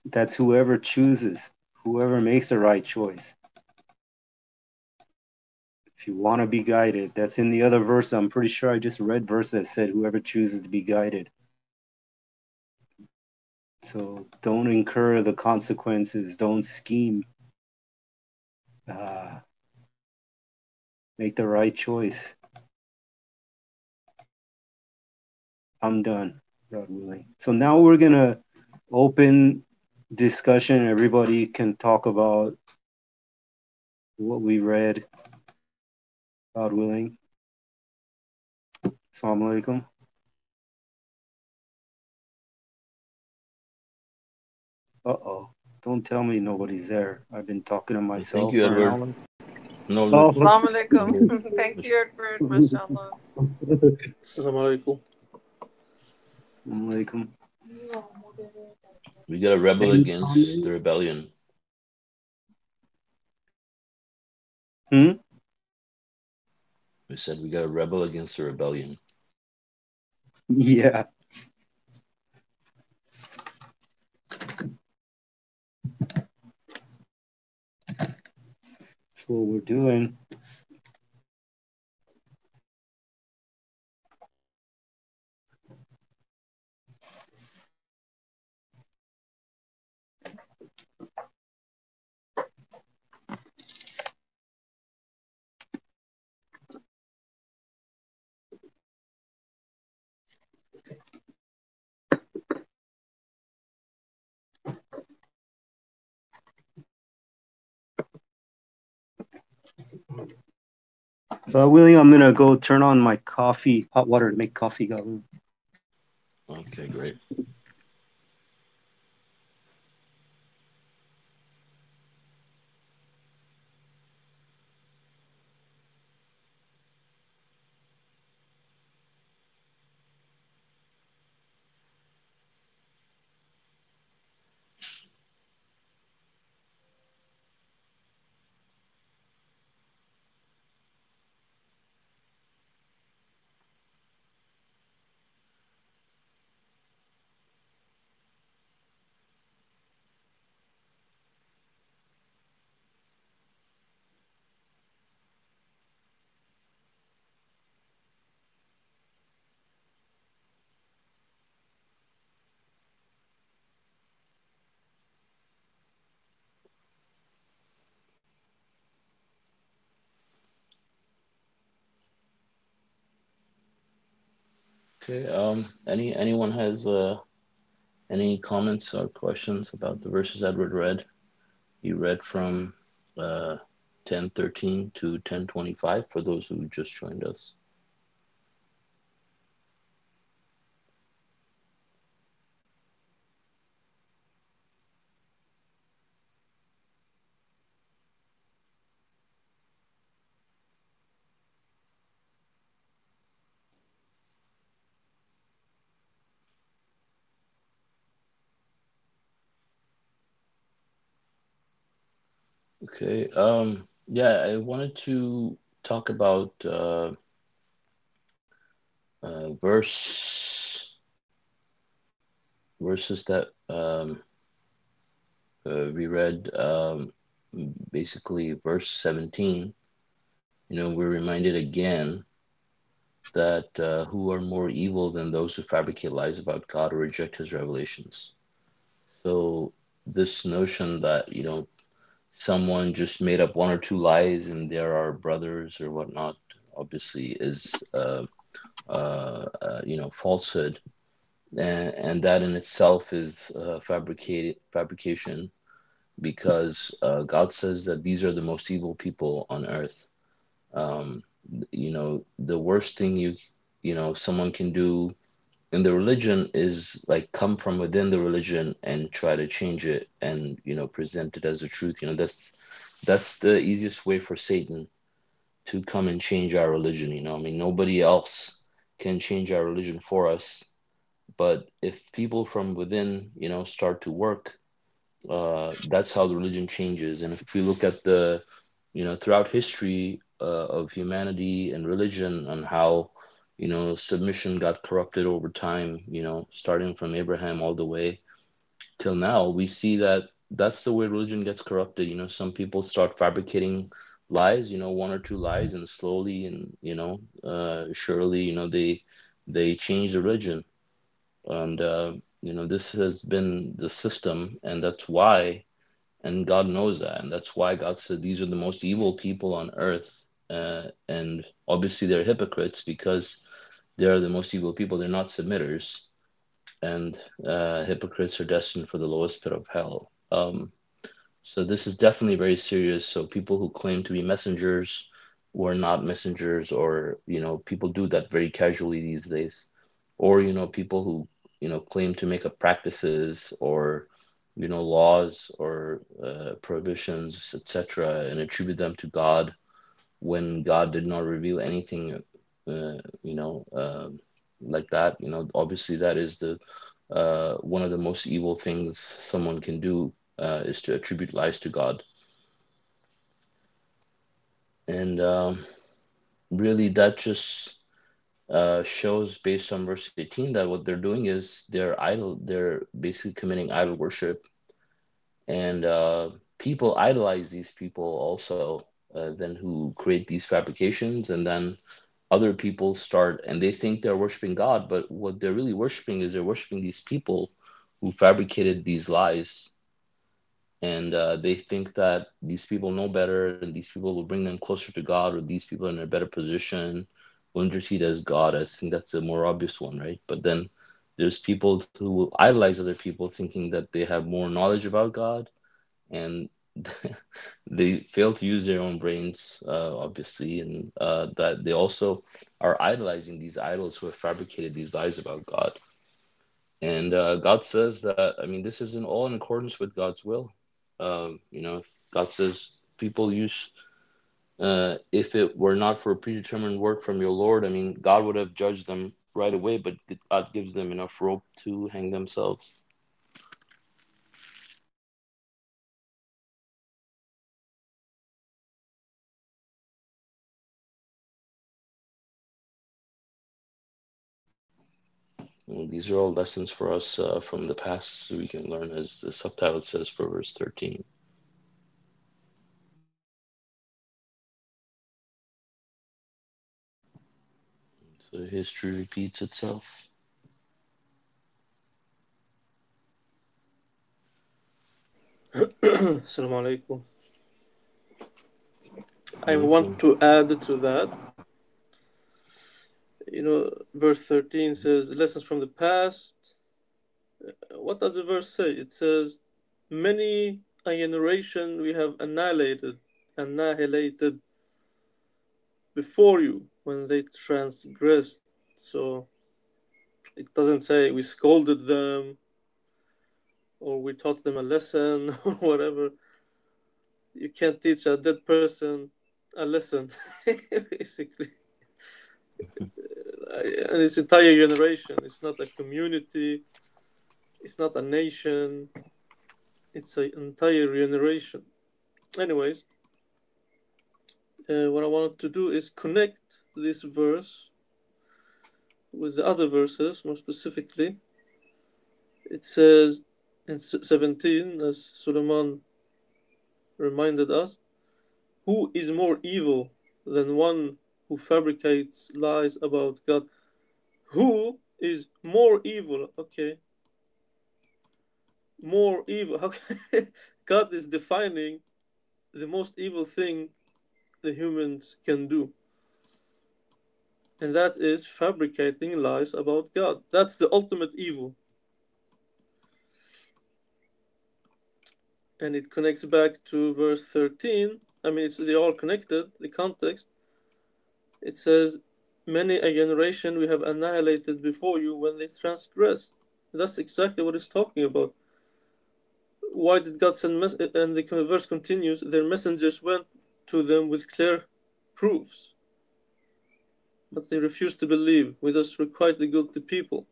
That's whoever chooses, whoever makes the right choice. If you want to be guided, that's in the other verse. I'm pretty sure I just read verse that said whoever chooses to be guided. So don't incur the consequences. Don't scheme. Make the right choice. I'm done, God willing. So now we're going to open discussion. Everybody can talk about what we read, God willing. Salãmun Alaykum. Uh-oh. Don't tell me nobody's there. I've been talking to Thank myself you, for an Edward. hour. No, Oh. Assalamu alaikum. Thank you, Edward. Masha Allah. Salãmun Alaykum. Alaikum. we got a rebel Any against comment? the rebellion. We said we got a rebel against the rebellion. Yeah. That's what we're doing. William, I'm gonna go turn on my hot water to make coffee. Go. Okay, great. Okay. Anyone has any comments or questions about the verses Edward read? He read from 10:13 to 10:25 for those who just joined us. Okay. Yeah, I wanted to talk about verses that we read, basically verse 17. We're reminded again that who are more evil than those who fabricate lies about God or reject his revelations. So this notion that, someone just made up one or two lies and there are brothers or whatnot, obviously is, falsehood. And that in itself is fabrication, because God says that these are the most evil people on earth. Um, the worst thing someone can do in the religion is like come from within the religion and try to change it and present it as the truth. That's the easiest way for Satan to come and change our religion. I mean, nobody else can change our religion for us. But if people from within, start to work, that's how the religion changes. And if we look at the, throughout history of humanity and religion, and how, submission got corrupted over time, starting from Abraham all the way till now, we see that that's the way religion gets corrupted. Some people start fabricating lies, one or two lies, and slowly and surely, they change the religion. And this has been the system, and that's why, and God knows that, and that's why God said these are the most evil people on earth. And obviously they're hypocrites because they're the most evil people. They're not submitters, and hypocrites are destined for the lowest pit of hell. So this is definitely very serious. So people who claim to be messengers who are not messengers, or people do that very casually these days, or people who claim to make up practices or laws or prohibitions, etc., and attribute them to God when God did not reveal anything, like that. Obviously that is the one of the most evil things someone can do, is to attribute lies to God. And really that just shows, based on verse 18, that what they're doing is they're basically committing idol worship. And people idolize these people also, then who create these fabrications, and then other people start, and they think they're worshiping God, but what they're really worshiping is they're worshiping these people who fabricated these lies. And they think that these people know better, and these people will bring them closer to God, or these people are in a better position, will intercede as God. I think that's a more obvious one, right? But then there's people who will idolize other people, thinking that they have more knowledge about God, and they fail to use their own brains, obviously, and that they also are idolizing these idols who have fabricated these lies about God. And God says that, I mean, this is all in accordance with God's will. God says people use, if it were not for a predetermined work from your Lord, I mean, God would have judged them right away, but God gives them enough rope to hang themselves. And these are all lessons for us from the past, so we can learn, as the subtitle says for verse 13. So history repeats itself. Salāmun Alaykum. I want to add to that. Verse 13 says, lessons from the past. What does the verse say? It says, many a generation we have annihilated before you when they transgressed. So it doesn't say we scolded them or we taught them a lesson or whatever. You can't teach a dead person a lesson, basically. And it's entire generation. It's not a community. It's not a nation. It's an entire generation. Anyways, what I wanted to do is connect this verse with the other verses. More specifically, it says in 17, as Suleiman reminded us, who is more evil than one who fabricates lies about God? Who is more evil? Okay, more evil. How God is defining the most evil thing the humans can do, and that is fabricating lies about God. That's the ultimate evil. And it connects back to verse 13. I mean, they're all connected, the context. It says, many a generation we have annihilated before you when they transgressed. That's exactly what it's talking about. Why did God send and the verse continues, their messengers went to them with clear proofs, but they refused to believe. We thus requite the guilty people.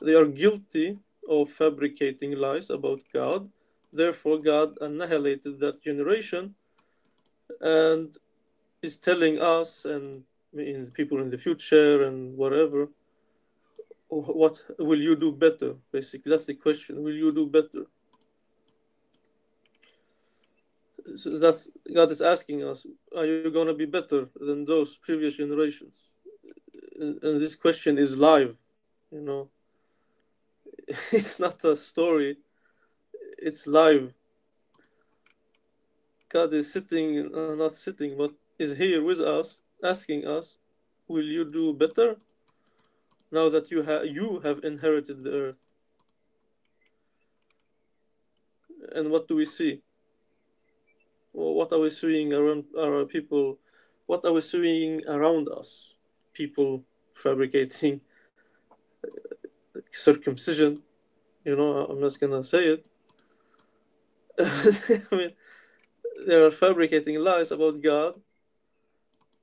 They are guilty of fabricating lies about God. Therefore, God annihilated that generation and is telling us and people in the future and whatever, what will you do better? Basically, that's the question. Will you do better? So that's God is asking us, are you going to be better than those previous generations? And this question is live, you know. It's not a story, it's live. God is sitting, not sitting, but is here with us, asking us, will you do better now that you have inherited the earth? And what do we see? Well, what are we seeing around our people? What are we seeing around us? People fabricating circumcision. You know, I'm just gonna say it. I mean, they are fabricating lies about God,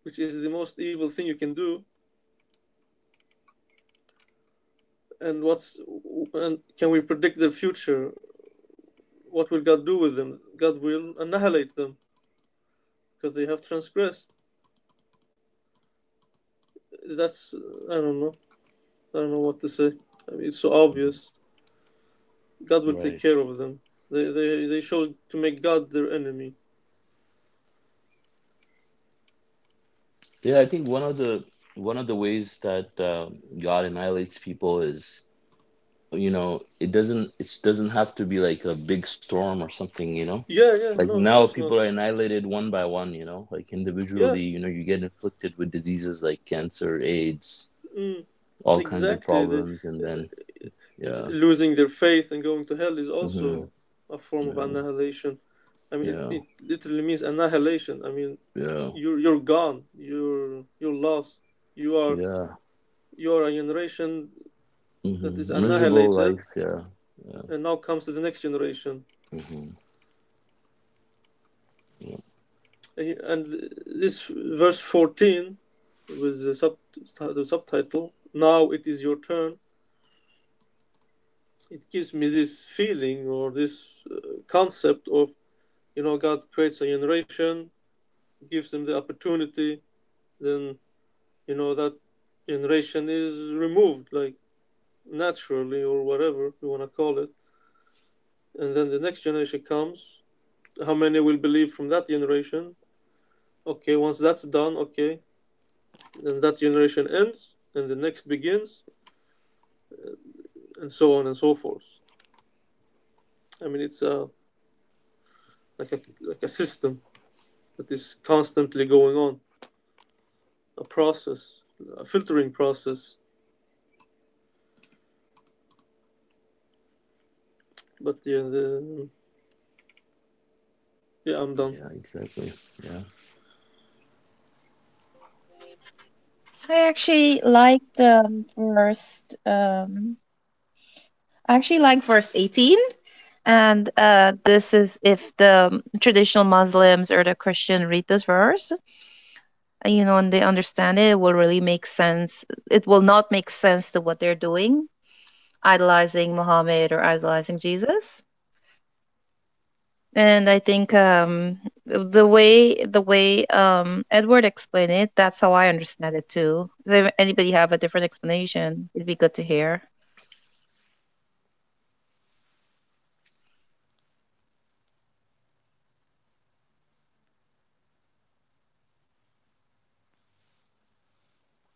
which is the most evil thing you can do. And can we predict the future? What will God do with them? God will annihilate them because they have transgressed. That's I don't know. I don't know what to say. I mean, it's so obvious. God will take care of them. They chose to make God their enemy. Yeah, I think one of the ways that God annihilates people is, it doesn't have to be like a big storm or something. Yeah. Like No, of now course people not. are annihilated one by one. Like Yeah. individually, you get inflicted with diseases like cancer, AIDS, Mm, all kinds of exactly. problems, and then yeah. Losing their faith and going to hell is Hmm. also a form of Yeah. annihilation. I mean, Yeah. it literally means annihilation. I mean, Yeah. you're gone. You're lost. You are Yeah. you are a generation that is Miserable annihilated, life. Yeah. Yeah. and now comes to the next generation. Hmm. Yeah. And this verse 14 with the subtitle, now it is your turn. It gives me this feeling or this concept of, God creates a generation, gives them the opportunity, then, that generation is removed, like naturally or whatever you want to call it. And then the next generation comes. How many will believe from that generation? Okay, once that's done, okay, then that generation ends and the next begins, and so on and so forth. I mean, it's like a system that is constantly going on, a process, a filtering process. But yeah, I'm done. Yeah. Exactly. Yeah. I actually like the I actually like verse 18. And this is if the traditional Muslims or the Christian read this verse, and they understand it, it will really make sense. It will not make sense to what they're doing, idolizing Muhammad or idolizing Jesus. And I think The way Edward explained it, that's how I understand it too. If anybody have a different explanation, it'd be good to hear.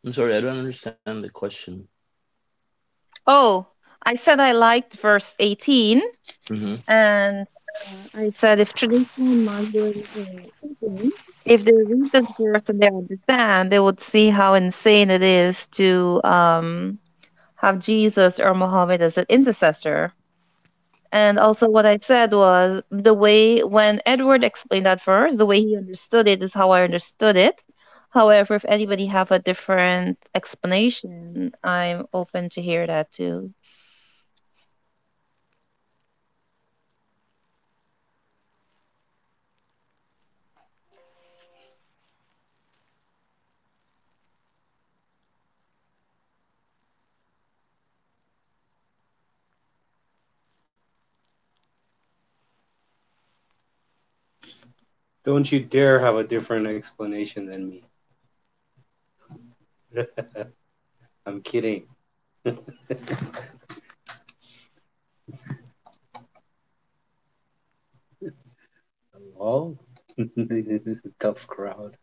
I'm sorry, I don't understand the question. Oh, I said I liked verse 18, Mm-hmm. and I said if traditional Muslims thinking, if they read this verse and they understand, they would see how insane it is to have Jesus or Muhammad as an intercessor. And also, what I said was the way when Edward explained that verse, the way he understood it is how I understood it. However, if anybody have a different explanation, I'm open to hear that too. Don't you dare have a different explanation than me. I'm kidding. Well, tough crowd.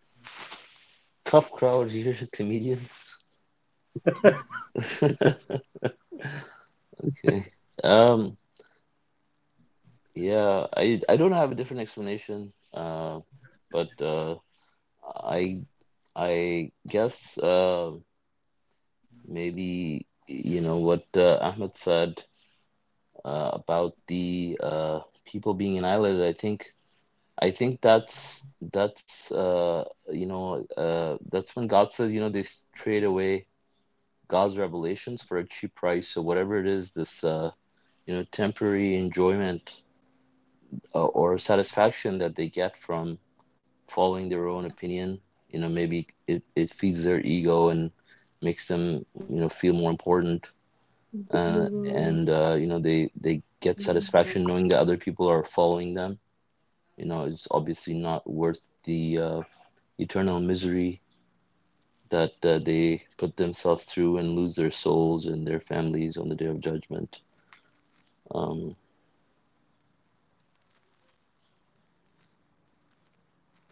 Tough crowd. You're a comedian. Okay. Um. Yeah. I don't have a different explanation. But I I guess maybe what Ahmed said about the people being annihilated. I think that's when God says they trade away God's revelations for a cheap price. So whatever it is, this temporary enjoyment or satisfaction that they get from following their own opinion, maybe it feeds their ego and makes them feel more important. And they get satisfaction knowing that other people are following them. It's obviously not worth the eternal misery that they put themselves through and lose their souls and their families on the day of judgment. Um,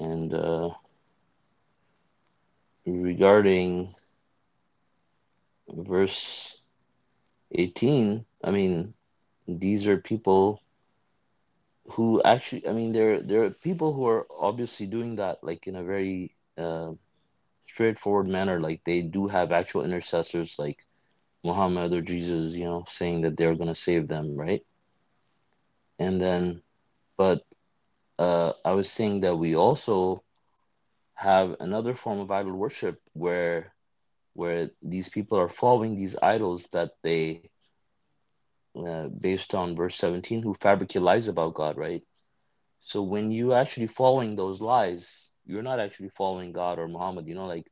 and regarding verse 18, I mean, these are people who actually, I mean, there are people who are obviously doing that like in a very straightforward manner. Like they do have actual intercessors like Muhammad or Jesus, saying that they're going to save them, right? And then, but I was saying that we also have another form of idol worship where these people are following these idols that they based on verse 17 who fabricate lies about God, right? So when you actually following those lies, you're not actually following God or Muhammad. Like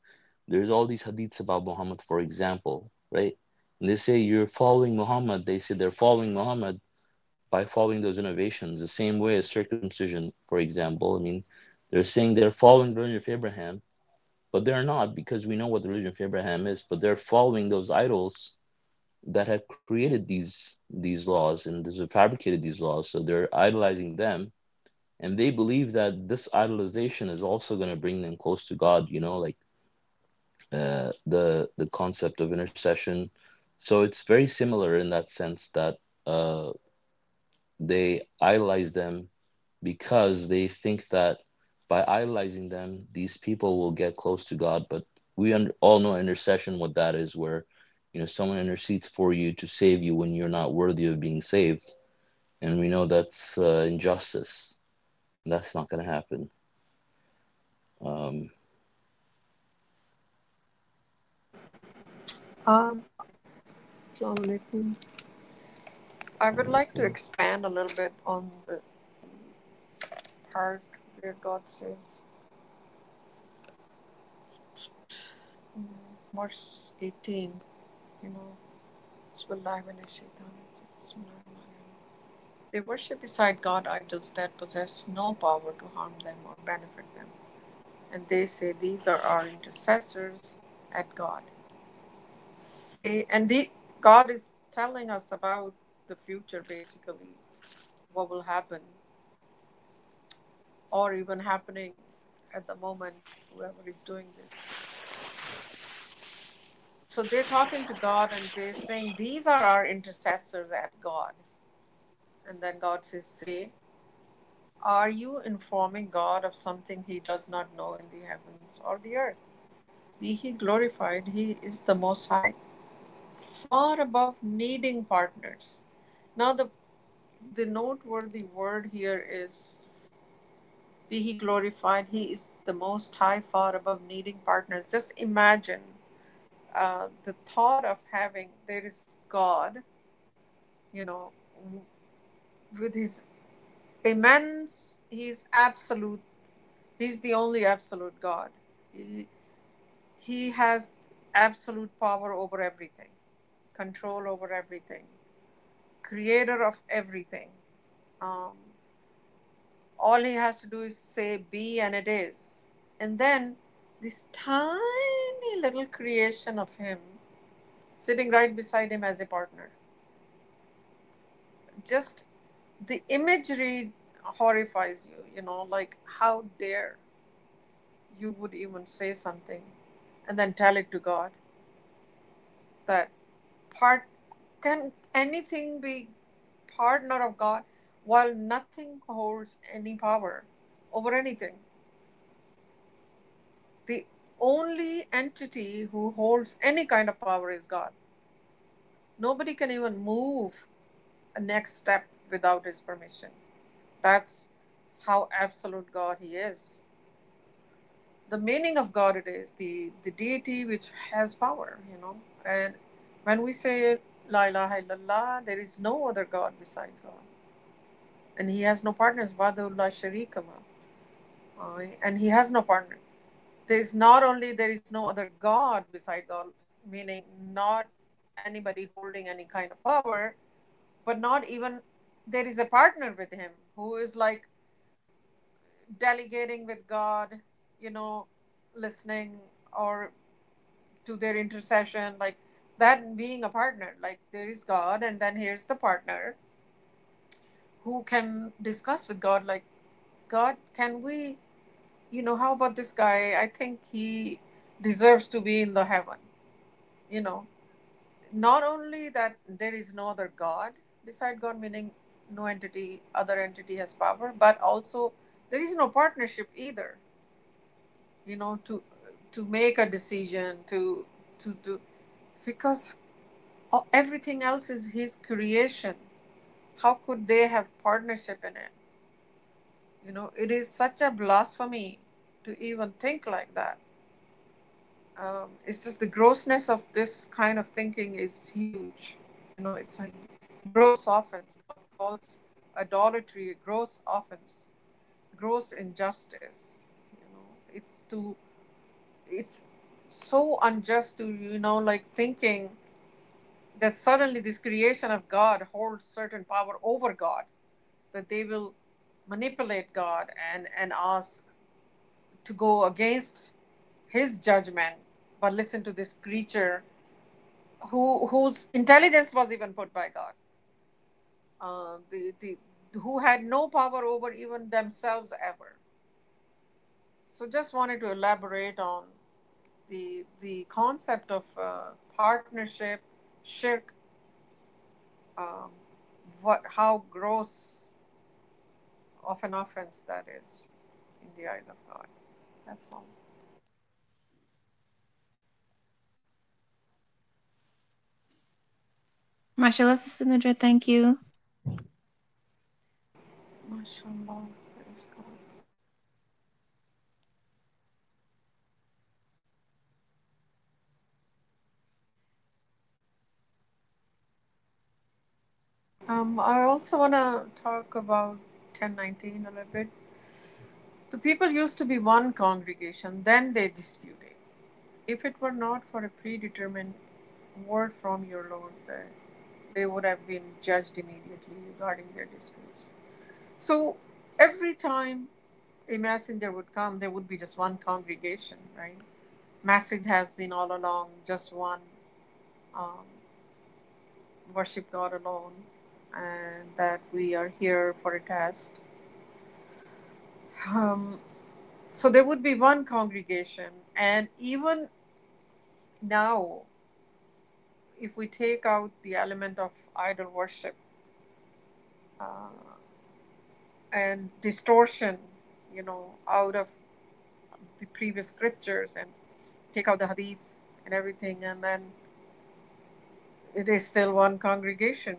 there's all these hadiths about Muhammad, for example, right? And they say you're following Muhammad. They say they're following Muhammad by following those innovations, the same way as circumcision, for example. I mean, they're saying they're following the religion of Abraham, but they're not, because we know what the religion of Abraham is, but they're following those idols that have created these laws and those have fabricated these laws. So they're idolizing them, and they believe that this idolization is also going to bring them close to God. Like the concept of intercession. So it's very similar in that sense that uh, they idolize them because they think that by idolizing them, these people will get close to God. But we all know intercession, what that is, where someone intercedes for you to save you when you're not worthy of being saved, and we know that's injustice. That's not going to happen. Um, Um, Assalamu alaikum. I would like to expand a little bit on the part where God says, verse 18, you know, Bismillah wa shaitan. Bismillah. They worship beside God idols that possess no power to harm them or benefit them. And they say these are our intercessors at God. Say, and God is telling us about the future, basically, what will happen, or even happening at the moment, whoever is doing this. So they're talking to God and they're saying, these are our intercessors at God. And then God says, say, are you informing God of something he does not know in the heavens or the earth? Be he glorified, he is the Most High, far above needing partners. Now, the noteworthy word here is be he glorified, he is the Most High, far above needing partners. Just imagine the thought of having, there is God, you know, with his immense, he's absolute, he's the only absolute God. He, he has absolute power over everything, control over everything, creator of everything. Um, all he has to do is say be and it is. And then this tiny little creation of him sitting right beside him as a partner. Just the imagery horrifies you, like how dare you would even say something and then tell it to God that part can anything be partner of God while nothing holds any power over anything. The only entity who holds any kind of power is God. Nobody can even move a next step without his permission. That's how absolute God he is. The meaning of God it is the deity which has power. And when we say La ilaha illallah, there is no other God beside God. And he has no partners. Wadullah Sharika. And he has no partner. There is no other God beside God, meaning not anybody holding any kind of power, but not even there is a partner with him who is like delegating with God, you know, listening or to their intercession, like that being a partner. Like there is God, and then here's the partner who can discuss with God, like, God, can we, how about this guy? I think he deserves to be in the heaven. You know, not only that there is no other God beside God, meaning no other entity has power, but also there is no partnership either. To make a decision, to do, because everything else is His creation. How could they have partnership in it? It is such a blasphemy to even think like that. It's just the grossness of this kind of thinking is huge. It's a gross offense. God calls idolatry a gross offense, gross injustice. It's so unjust to, like thinking that suddenly this creation of God holds certain power over God, that they will manipulate God and ask to go against his judgment, but listen to this creature whose intelligence was even put by God, the who had no power over even themselves ever. So just wanted to elaborate on the concept of partnership, shirk, um, how gross of an offense that is in the eyes of God. That's all. Masha Allah, Sister Nidra, thank you. Masha Allah, praise God. I also want to talk about 1019 a little bit. The people used to be one congregation, then they disputed. If it were not for a predetermined word from your Lord, they would have been judged immediately regarding their disputes. So every time a messenger would come, there would be just one congregation, right? Message has been all along just one, um, worship God alone, and that we are here for a test. Um, so there would be one congregation, and even now, if we take out the element of idol worship uh, and distortion, out of the previous scriptures and take out the hadith and everything, and then it is still one congregation.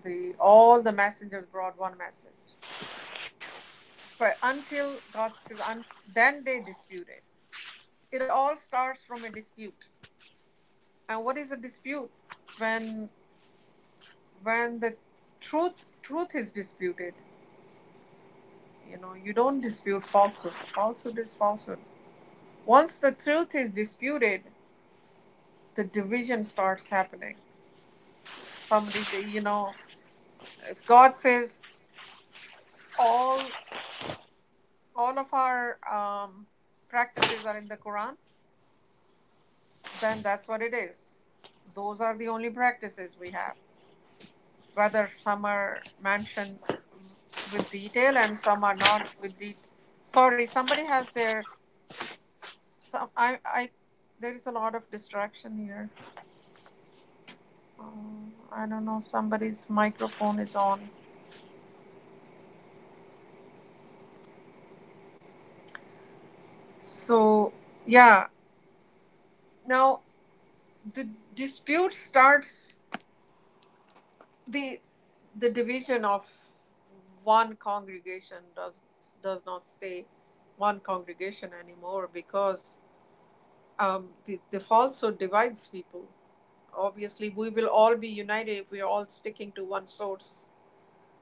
The all the messengers brought one message, but until God says, then they disputed. It all starts from a dispute. And what is a dispute? When the truth is disputed, you don't dispute falsehood. Falsehood is falsehood. Once the truth is disputed, the division starts happening. Somebody say, if God says all of our practices are in the Quran, then that's what it is. Those are the only practices we have. Whether some are mentioned with detail and some are not with detail. Sorry, somebody has their some. I there is a lot of distraction here. I don't know. Somebody's microphone is on. So yeah. Now the dispute starts the the division of one congregation does not stay one congregation anymore, because the falsehood divides people. Obviously, we will all be united if we are all sticking to one source,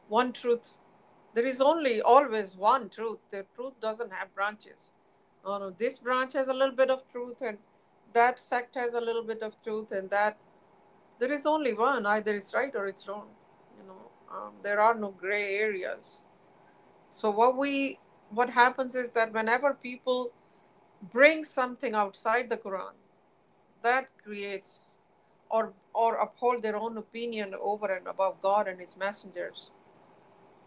one truth. There is only always one truth. The truth doesn't have branches. Oh no, this branch has a little bit of truth, and that sect has a little bit of truth, and that there is only one. Either it's right or it's wrong. There are no gray areas. So what happens is that whenever people bring something outside the Quran, that creates or uphold their own opinion over and above God and His messengers,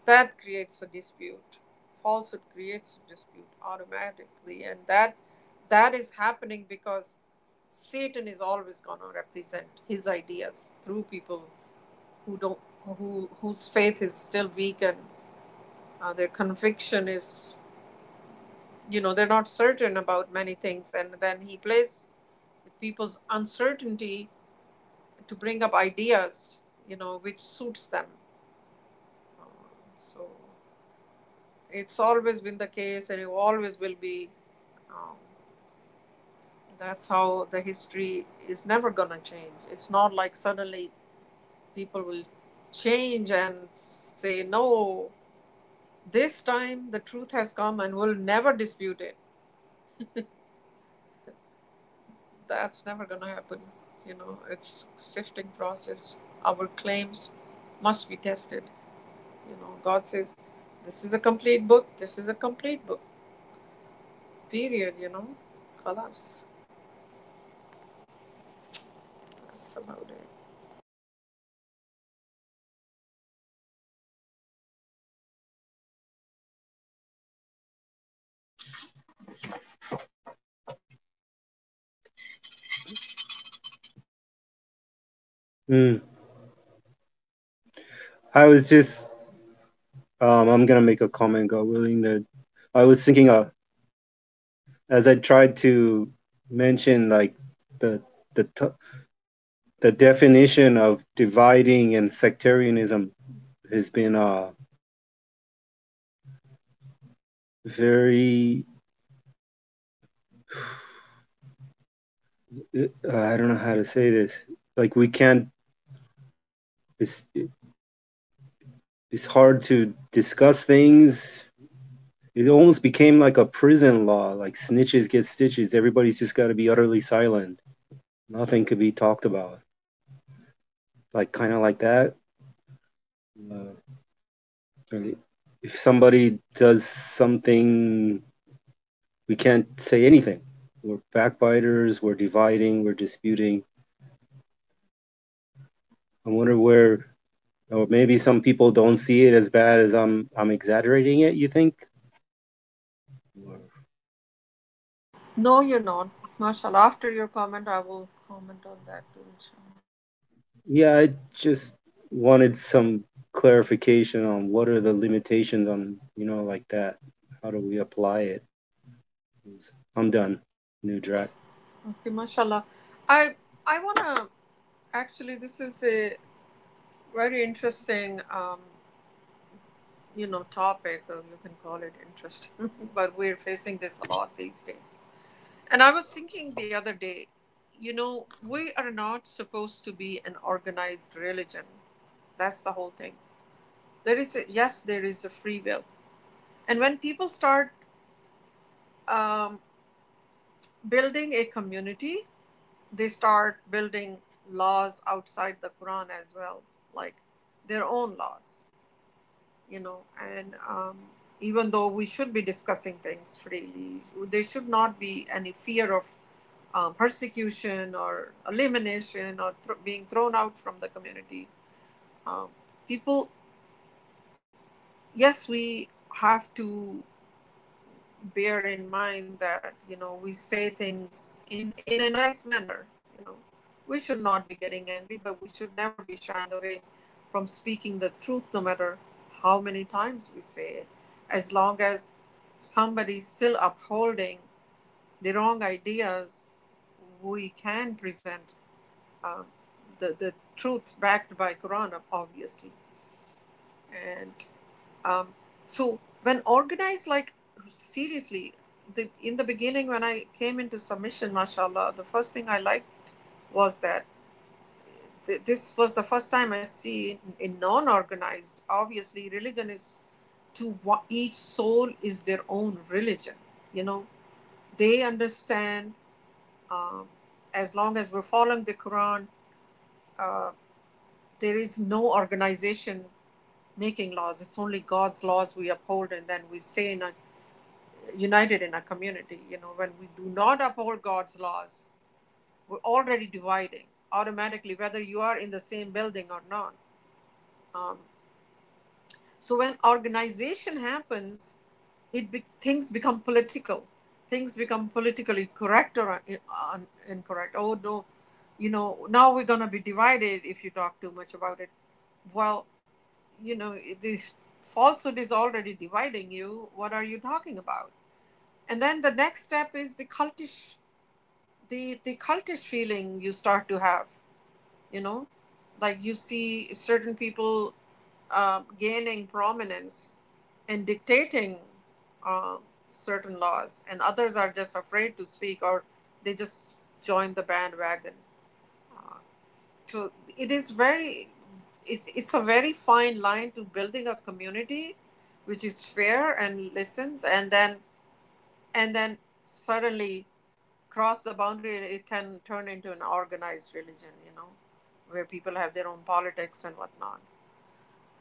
that creates a dispute. Falsehood creates a dispute automatically, and that is happening because Satan is always going to represent his ideas through people who don't whose faith is still weak, and their conviction is, they're not certain about many things, and then he plays with people's uncertainty to bring up ideas, which suits them. So it's always been the case, and it always will be. Um, that's how the history is never gonna change. It's not like suddenly people will change and say no. This time the truth has come and we'll never dispute it. That's never gonna happen. It's a sifting process. Our claims must be tested. God says, this is a complete book. This is a complete book. Period. Khalas. That's about it. I was just, I'm gonna make a comment, God willing, that I was thinking, as I tried to mention, like the the the definition of dividing and sectarianism has been very, I don't know how to say this. Like we can't. It's it's hard to discuss things. It almost became like a prison law, like snitches get stitches. Everybody's just got to be utterly silent. Nothing could be talked about. like kind of like that. Uh, if somebody does something, we can't say anything. We're backbiters, we're dividing, we're disputing. I wonder where, or maybe some people don't see it as bad as I'm exaggerating it, you think? No, you're not. Mashallah. After your comment, I will comment on that too, inshallah. Yeah, I just wanted some clarification on what are the limitations on, like that. How do we apply it? I'm done. New track. Okay, mashallah. I wanna actually. This is a very interesting, topic, or you can call it interesting. But we're facing this a lot these days. And I was thinking the other day, we are not supposed to be an organized religion. That's the whole thing. Yes, there is a free will. And when people start um, building a community, they start building laws outside the Quran as well, like their own laws, and even though we should be discussing things freely, there should not be any fear of persecution or elimination or being thrown out from the community. Um, People, yes, we have to bear in mind that we say things in a nice manner. We should not be getting angry, but we should never be shying away from speaking the truth, no matter how many times we say it, as long as somebody's still upholding the wrong ideas. We can present um, the truth backed by Quran, obviously. And um, so when organized, like, seriously, in the beginning when I came into submission, mashallah, the first thing I liked was that this was the first time I see in non-organized. Obviously, religion is each soul is their own religion. You know, they understand, um, as long as we're following the Quran, uh, there is no organization making laws. It's only God's laws we uphold, and then we stay united in a community. When we do not uphold God's laws, we're already dividing automatically, whether you are in the same building or not. Um, so when organization happens, things become political. Things become politically correct or incorrect. Oh no, now we're gonna be divided if you talk too much about it. Well, the falsehood is already dividing you. What are you talking about? And then the next step is the cultish feeling you start to have. you know like you see certain people gaining prominence and dictating uh, certain laws, and others are just afraid to speak, or they just join the bandwagon. uh, so it's a very fine line to building a community which is fair and listens, and then suddenly cross the boundary. It can turn into an organized religion, where people have their own politics and whatnot.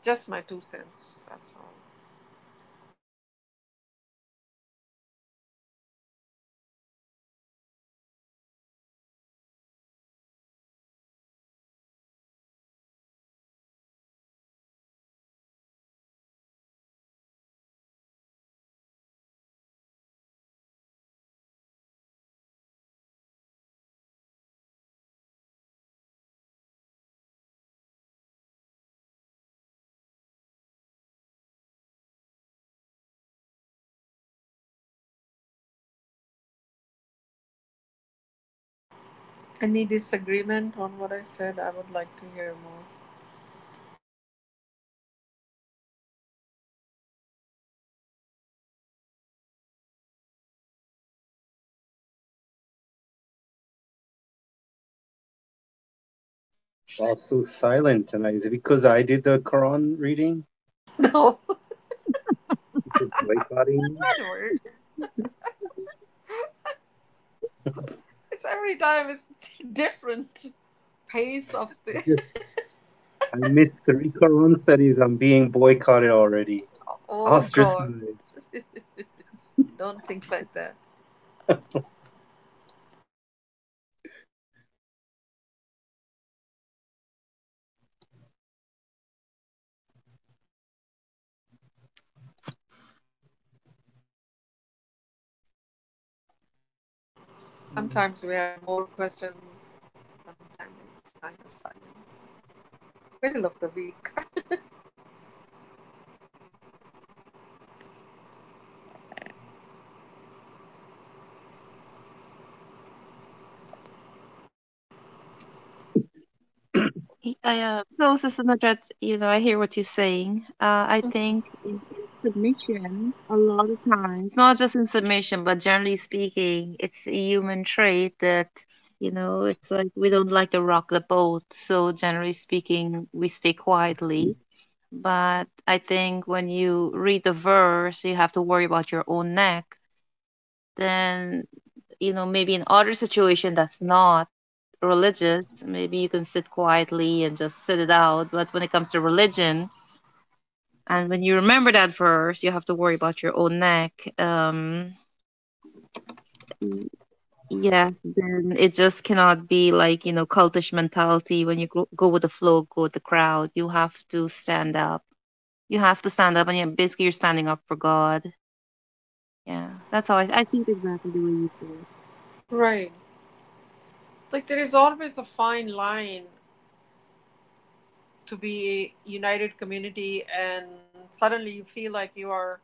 Just my 2 cents, that's all. Any disagreement on what I said? I would like to hear more. Wow, so silent tonight. Is it because I did the Quran reading? No, People boycotting? bad word. It's every time it's different pace of the. Just I missed 3 Quran studies. I'm being boycotted already. Oh God. Ostracized. Don't think like that. Sometimes we have more questions. Sometimes it's kind of silent. Middle of the week. So, Sister Nadrat, I hear what you're saying. I think in submission, a lot of times, not just in submission, but generally speaking, it's a human trait that, it's like we don't like to rock the boat. So, generally speaking, we stay quietly. But I think when you read the verse, you have to worry about your own neck. Then, maybe in other situation that's not religious, maybe you can sit quietly and just sit it out. But when it comes to religion, and when you remember that verse, you have to worry about your own neck. Y- yeah, then it just cannot be like, cultish mentality when you go with the flow, go with the crowd. You have to stand up. You have to stand up, and basically you're standing up for God. Yeah, that's how I see it exactly the way you say it. Right. Like there is always a fine line to be a united community, and suddenly you feel like you are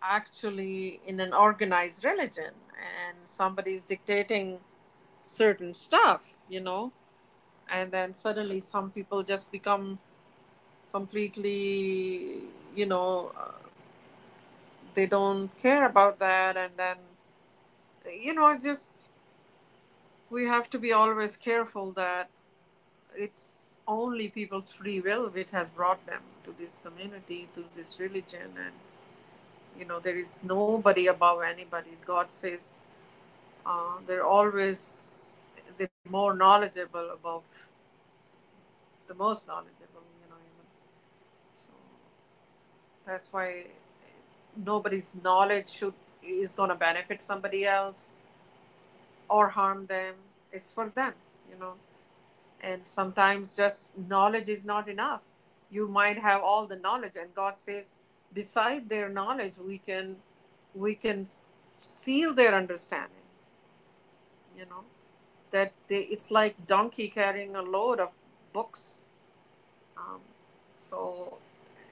actually in an organized religion and somebody's dictating certain stuff, and then suddenly some people just become completely, they don't care about that, and then, just we have to be always careful that it's only people's free will which has brought them to this community, to this religion, and there is nobody above anybody. God says they're always they're more knowledgeable above the most knowledgeable, even. So that's why nobody's knowledge should is going to benefit somebody else or harm them. It's for them, you know. And sometimes just knowledge is not enough. You might have all the knowledge, and God says, beside their knowledge, we can seal their understanding. You know that it's like donkey carrying a load of books. Um, so,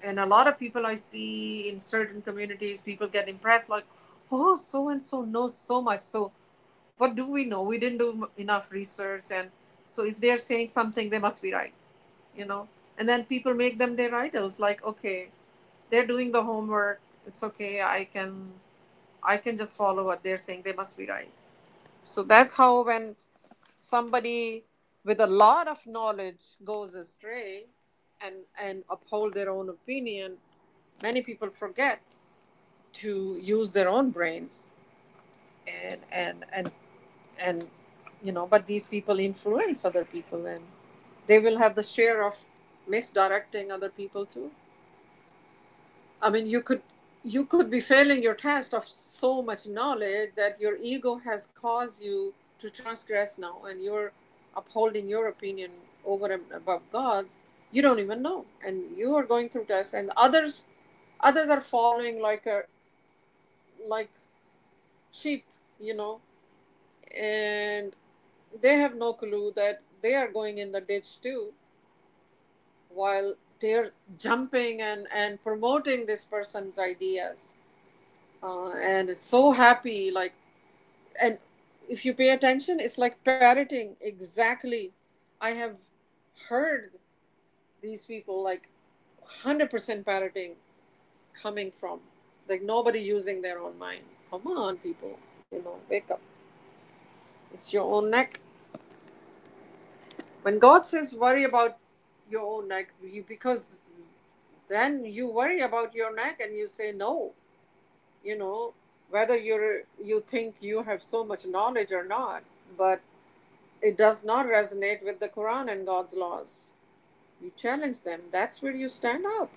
and a lot of people I see in certain communities, people get impressed like, oh, so and so knows so much. So, what do we know? We didn't do enough research, and so if they're saying something, they must be right, you know. And then people make them their idols. Like, okay, they're doing the homework. It's okay. I can just follow what they're saying. They must be right. So that's how when somebody with a lot of knowledge goes astray and uphold their own opinion, many people forget to use their own brains, and but these people influence other people, and they will have the share of misdirecting other people too. I mean, you could be failing your test of so much knowledge that your ego has caused you to transgress now, and you're upholding your opinion over and above God's. You don't even know, and you are going through tests, and others are following like sheep, you know, and they have no clue that they are going in the ditch too, while they're jumping and promoting this person's ideas, and it's so happy, like, and if you pay attention, it's like parroting exactly. I have heard these people like 100% parroting coming from, like, nobody using their own mind. Come on, people, wake up. It's your own neck. When God says worry about your own neck, because then you worry about your neck and you say no, you know, whether you think you have so much knowledge or not, but it does not resonate with the Quran and God's laws. You challenge them. That's where you stand up.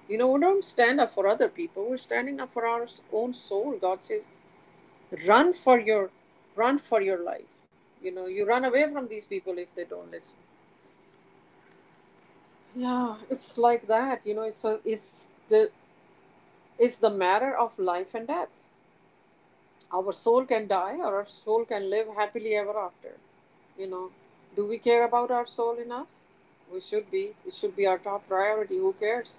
We don't stand up for other people. We're standing up for our own soul. God says, run for your run for your life. You run away from these people if they don't listen. Yeah, it's like that. It's the matter of life and death. Our soul can die or our soul can live happily ever after. You know, do we care about our soul enough? We should be. It should be our top priority. Who cares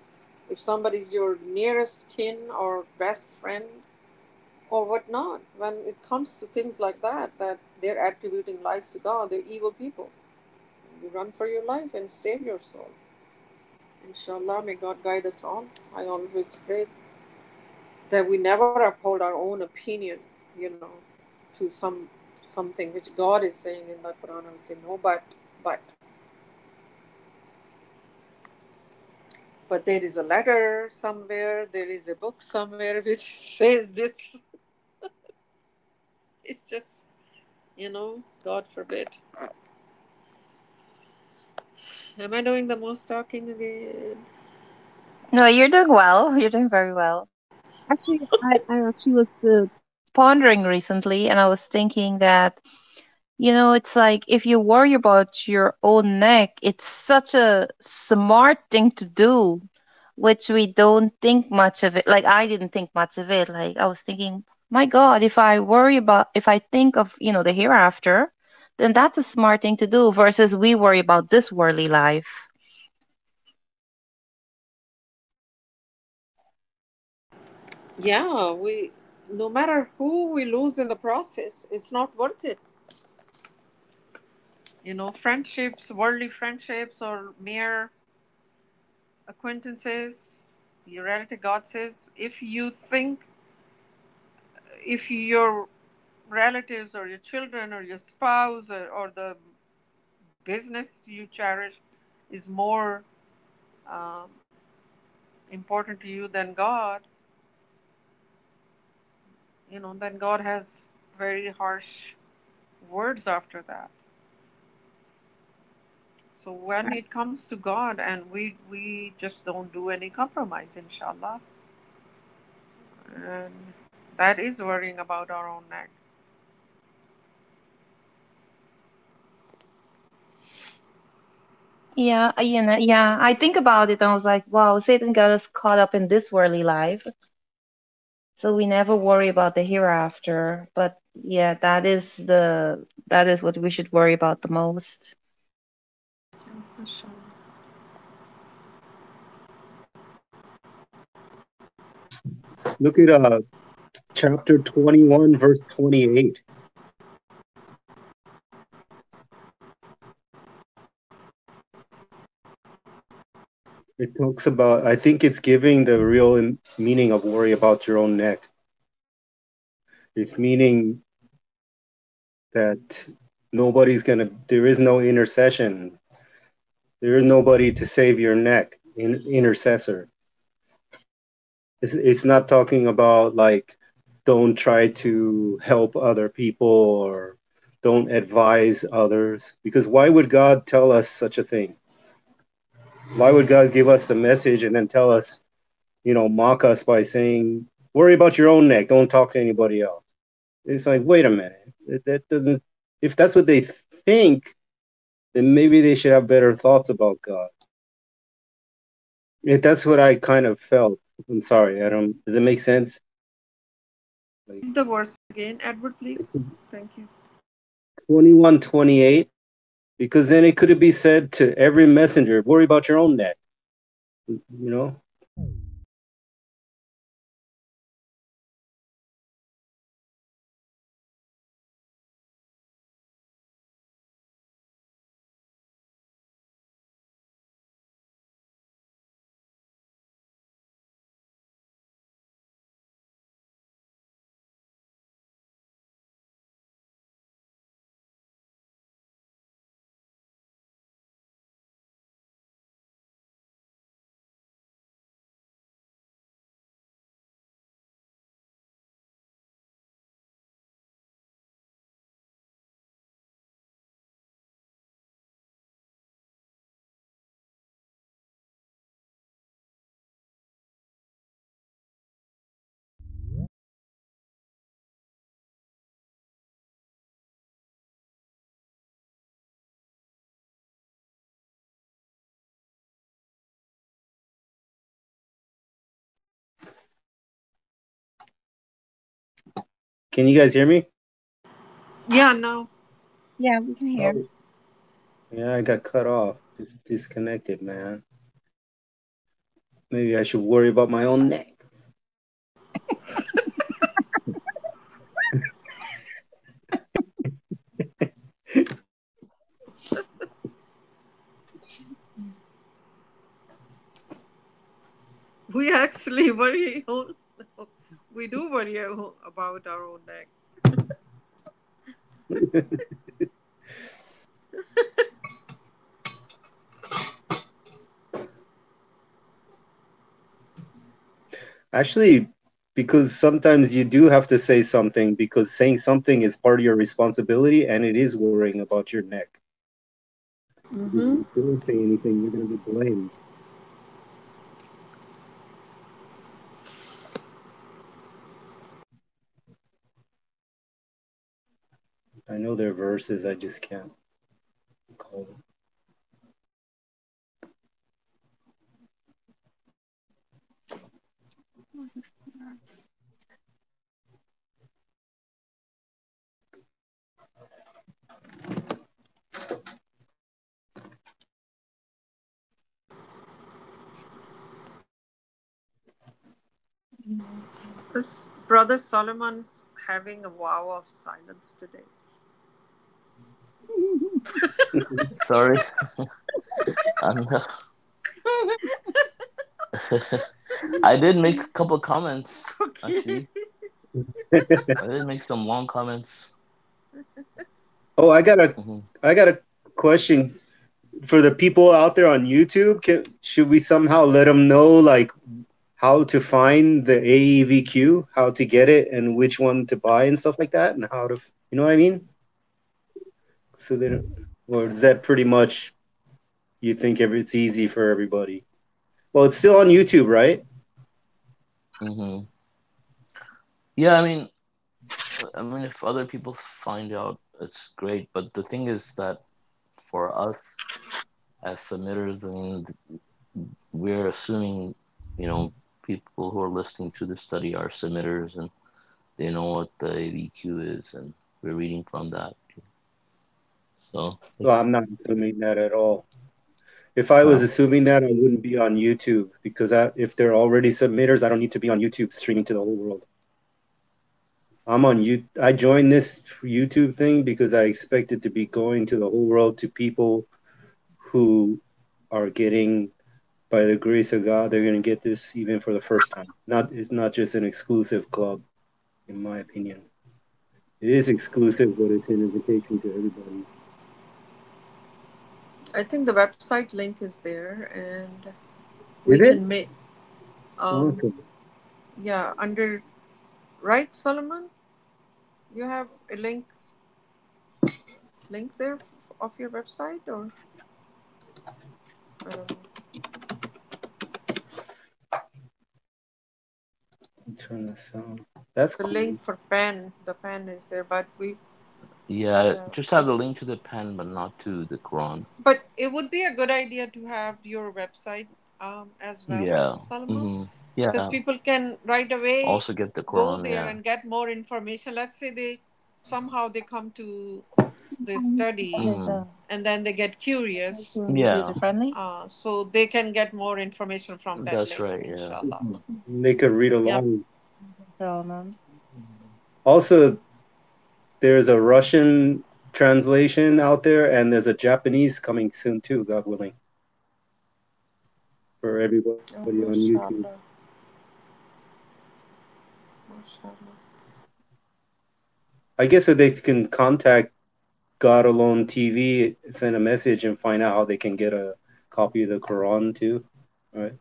if somebody's your nearest kin or best friend or whatnot? When it comes to things like that they're attributing lies to God, they're evil people. You run for your life and save your soul. Inshallah, may God guide us all. I always pray that we never uphold our own opinion, you know, to something which God is saying in the Quran and say no, but but there is a letter somewhere, there is a book somewhere which says this. It's just, God forbid. Am I doing the most talking again? No, you're doing well. You're doing very well. Actually, I actually was pondering recently, and I was thinking that, it's like if you worry about your own neck, it's such a smart thing to do, which we don't think much of it. Like, I didn't think much of it. Like, I was thinking, my God, if I think of, the hereafter, then that's a smart thing to do versus we worry about this worldly life. Yeah, no matter who we lose in the process, it's not worth it. Friendships, worldly friendships, or mere acquaintances, your reality, God says, if your relatives or your children or your spouse or the business you cherish is more um, important to you than God, then God has very harsh words after that. So when it comes to God, and we just don't do any compromise, inshallah, and that is worrying about our own neck. Yeah, yeah. I think about it and I was like, wow, Satan got us caught up in this worldly life. So we never worry about the hereafter. But yeah, that is what we should worry about the most. Masha Allah. Look at chapter 21, verse 28. It talks about, I think it's giving the real meaning of worry about your own neck. It's meaning that there is no intercession. There is nobody to save your neck, intercessor. It's not talking about like, don't try to help other people or don't advise others. Because why would God tell us such a thing? Why would God give us a message and then tell us, mock us by saying, worry about your own neck, don't talk to anybody else? It's like, wait a minute. That doesn't, if that's what they think, then maybe they should have better thoughts about God. That's what I kind of felt. I'm sorry, does it make sense? Like, Read the verse again, Edward, please. Thank you. 21:28, because then it could be said to every messenger, worry about your own neck, you know? Can you guys hear me? Yeah, no. Yeah, we can hear. Oh, yeah, I got cut off. Just disconnected, man. Maybe I should worry about my own neck. We actually worry. We do worry about our own neck. Actually, because sometimes you do have to say something because saying something is part of your responsibility and it is worrying about your neck. If Mm-hmm. you don't say anything, you're going to be blamed. I know there are verses, I just can't recall them. This brother Solomon's having a vow of silence today. Sorry, I'm not. I did make a couple comments Okay. actually. I did make some long comments. Oh, Hmm. I got a question for the people out there on YouTube. Should we somehow let them know like how to find the AEVQ, how to get it, and which one to buy and stuff like that, and how to, you know what I mean? So they don't, or is that pretty much you think it's easy for everybody? Well, it's still on YouTube, right? Hmm. Yeah, I mean, if other people find out, it's great. But the thing is that for us as submitters, I mean, we're assuming, you know, people who are listening to the study are submitters and they know what the ABQ is, and we're reading from that. So, Well, I'm not assuming that at all. If I was uh, assuming that, I wouldn't be on YouTube because if they're already submitters, I don't need to be on YouTube streaming to the whole world. I'm on you. I joined this YouTube thing because I expected to be going to the whole world to people who are getting, by the grace of God, they're going to get this even for the first time. It's not just an exclusive club, in my opinion. It is exclusive, but it's an invitation to everybody. I think the website link is there, and we Is it? can make. Um, Awesome. yeah, under right, Solomon. You have a link there of your website, or I don't know. Turn this on. That's The cool. link for pen, the pen is there, but we yeah, yeah just have if the link to the pen, but not to the Quran. but it would be a good idea to have your website as well, Yeah. Solomon, Hmm. because Yeah. people can right away Also get the go Quran. there Yeah. and get more information. Let's say they somehow they come to this study There's Hmm. a and then they get curious, Yeah. user friendly. so they can get more information from that That's link, right. Yeah. inshallah. They could read Yeah. along. Roman. Also, there's a Russian translation out there, and there's a Japanese coming soon too, God willing, for everybody Oh, on YouTube. mashallah. Mashallah. I guess if they can contact God Alone TV, send a message, and find out how they can get a copy of the Quran too. Right?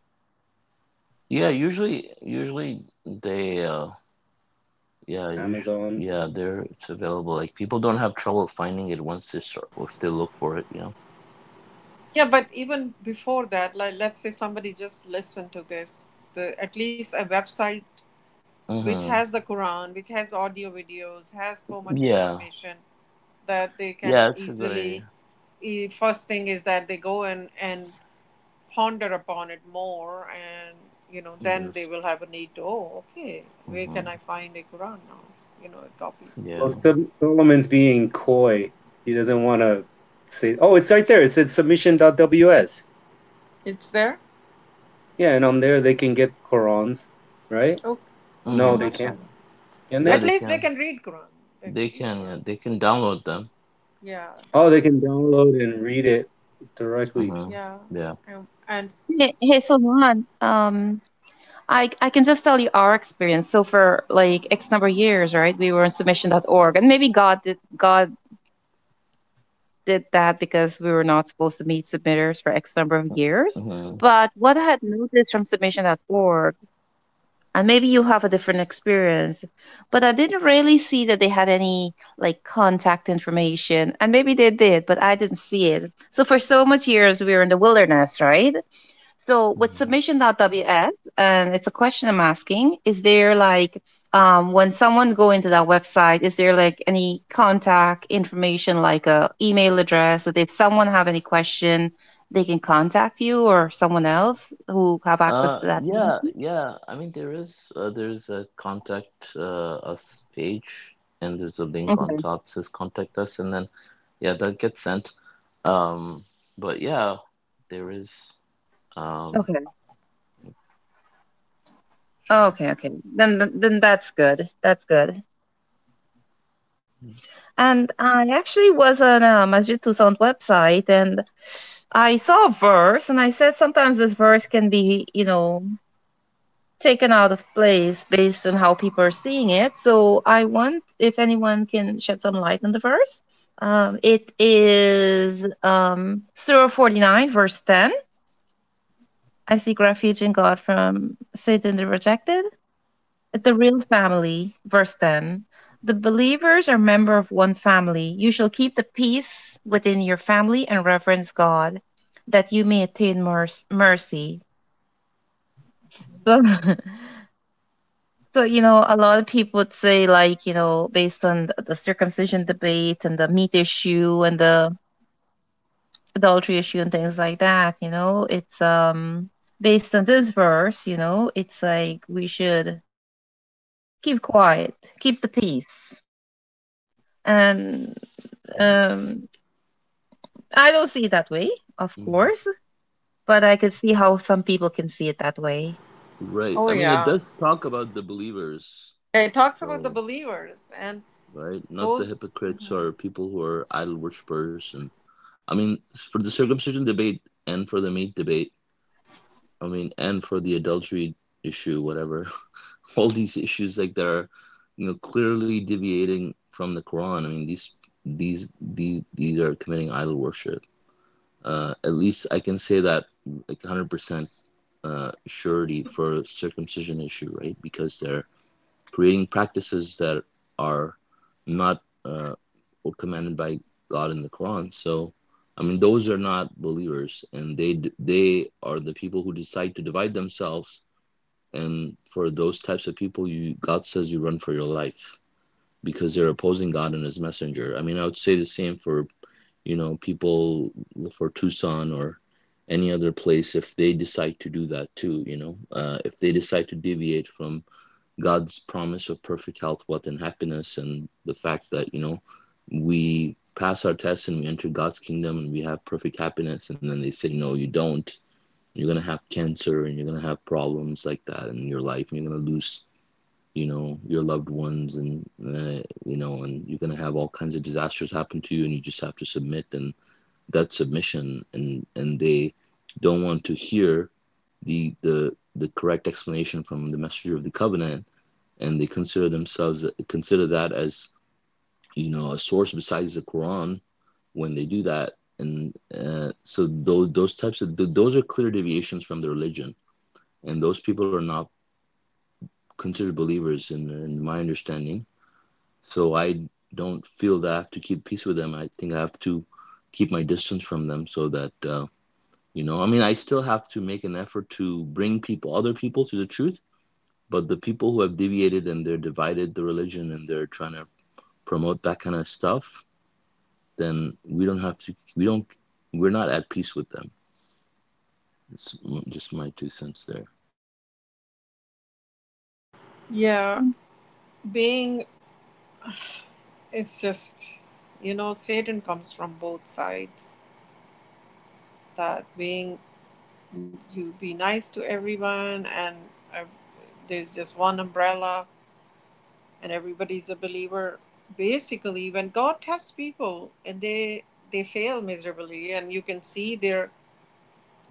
Yeah. Usually they. Yeah. Amazon. Yeah. It's available. Like people don't have trouble finding it once they start. Once they look for it. You know. Yeah, but even before that, like let's say somebody just listened to this, the at least a website which Hmm. has the Quran, which has audio videos, has so much Yeah. information that they can Yeah. It's a good easily. idea. First thing is that they go and ponder upon it more, and then Yes. they will have a need to. Oh, okay, where Hmm. can I find a Quran now? a copy. Yeah. Well, Solomon's being coy. He doesn't want to say. Oh, it's right there. It said submission.ws. It's there. Yeah, and on there they can get Qurans, right? Okay, okay, No, they Mm-hmm. can't. mashallah. Can Yeah, At they? they least they can. can read Quran. They can They read can. Quran. Yeah, they can download them. Yeah, Oh, they download. can download and read it directly. Mm-hmm. Yeah, Yeah. and Hey, Salman, I can just tell you our experience. So for like X number of years, right, we were on submission.org, and maybe God did that because we were not supposed to meet submitters for X number of years. Mm-hmm. But what I had noticed from submission.org, and maybe you have a different experience, but I didn't really see that they had any like contact information. And maybe they did, but I didn't see it. So for so much years we were in the wilderness, right? So with Mm-hmm. submission.ws, and it's a question I'm asking, is there like when someone go into that website, is there like any contact information like a email address that if someone have any question, they can contact you or someone else who have access to that email? Yeah, yeah. I mean, there's a contact us page, and there's a link on Okay. top that says contact us, and then yeah, that gets sent. Um, but yeah, there is. Um, Okay. Okay, okay. Then that's good. That's good. And I actually was on a Masjid Tucson website and I saw a verse and I said sometimes this verse can be, taken out of place based on how people are seeing it. So I want if anyone can shed some light on the verse. It is Surah 49, verse 10. I seek refuge in God from Satan the rejected. The real family, verse 10. The believers are member of one family. You shall keep the peace within your family and reverence God, that you may attain mercy. So, so, a lot of people would say, like, based on the circumcision debate and the meat issue and the adultery issue and things like that, it's based on this verse, it's like we should keep quiet, keep the peace. And um, I don't see it that way, of mhm. course, but I could see how some people can see it that way. Right. oh I mean, it yeah, does talk about the believers, it talks about the so believers and right, not the those. hypocrites Mhm. or people who are idol worshippers. And I mean, for the circumcision debate and for the meat debate, I mean, and for the adultery issue, whatever, all these issues like that are, clearly deviating from the Quran. I mean, these are committing idol worship. At least I can say that like 100% surety for circumcision issue, right? Because they're creating practices that are not or commanded by God in the Quran. So, I mean, those are not believers, and they are the people who decide to divide themselves. And for those types of people, God says you run for your life because they're opposing God and His messenger. I mean, I would say the same for people for Tucson or any other place if they decide to do that too. If they decide to deviate from God's promise of perfect health, wealth, and happiness, and the fact that we pass our tests and we enter God's kingdom and we have perfect happiness, and then they say no, you don't. You're gonna have cancer and you're gonna have problems like that in your life, and you're gonna lose, your loved ones, and and you're gonna have all kinds of disasters happen to you, and you just have to submit, and that submission, and they don't want to hear the correct explanation from the messenger of the covenant, and they consider that as a source besides the Quran when they do that. And so those types of those are clear deviations from the religion, and those people are not considered believers in my understanding. So I don't feel that I have to keep peace with them. I think I have to keep my distance from them so that I mean, I still have to make an effort to bring other people to the truth, but the people who have deviated and they're divided the religion and they're trying to promote that kind of stuff, then we're not at peace with them. It's just my 2 cents there. Yeah, being it's just, Satan comes from both sides. That being, you be nice to everyone, and uh, there's just one umbrella, and everybody's a believer. Basically, when God tests people and they fail miserably, and you can see their,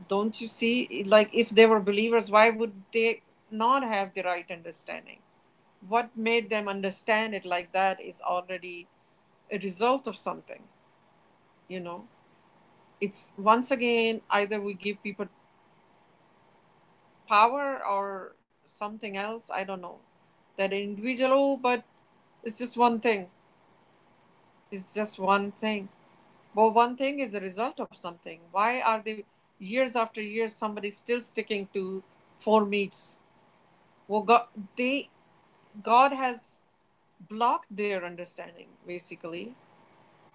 don't you see, like if they were believers, why would they not have the right understanding? What made them understand it like that is already a result of something, you know. It's once again, either we give people power or something else, I don't know. That individual, oh, but it's just one thing. It's just one thing. But one thing is a result of something. Why are they years after years somebody still sticking to four meats? Well, God has blocked their understanding. Basically,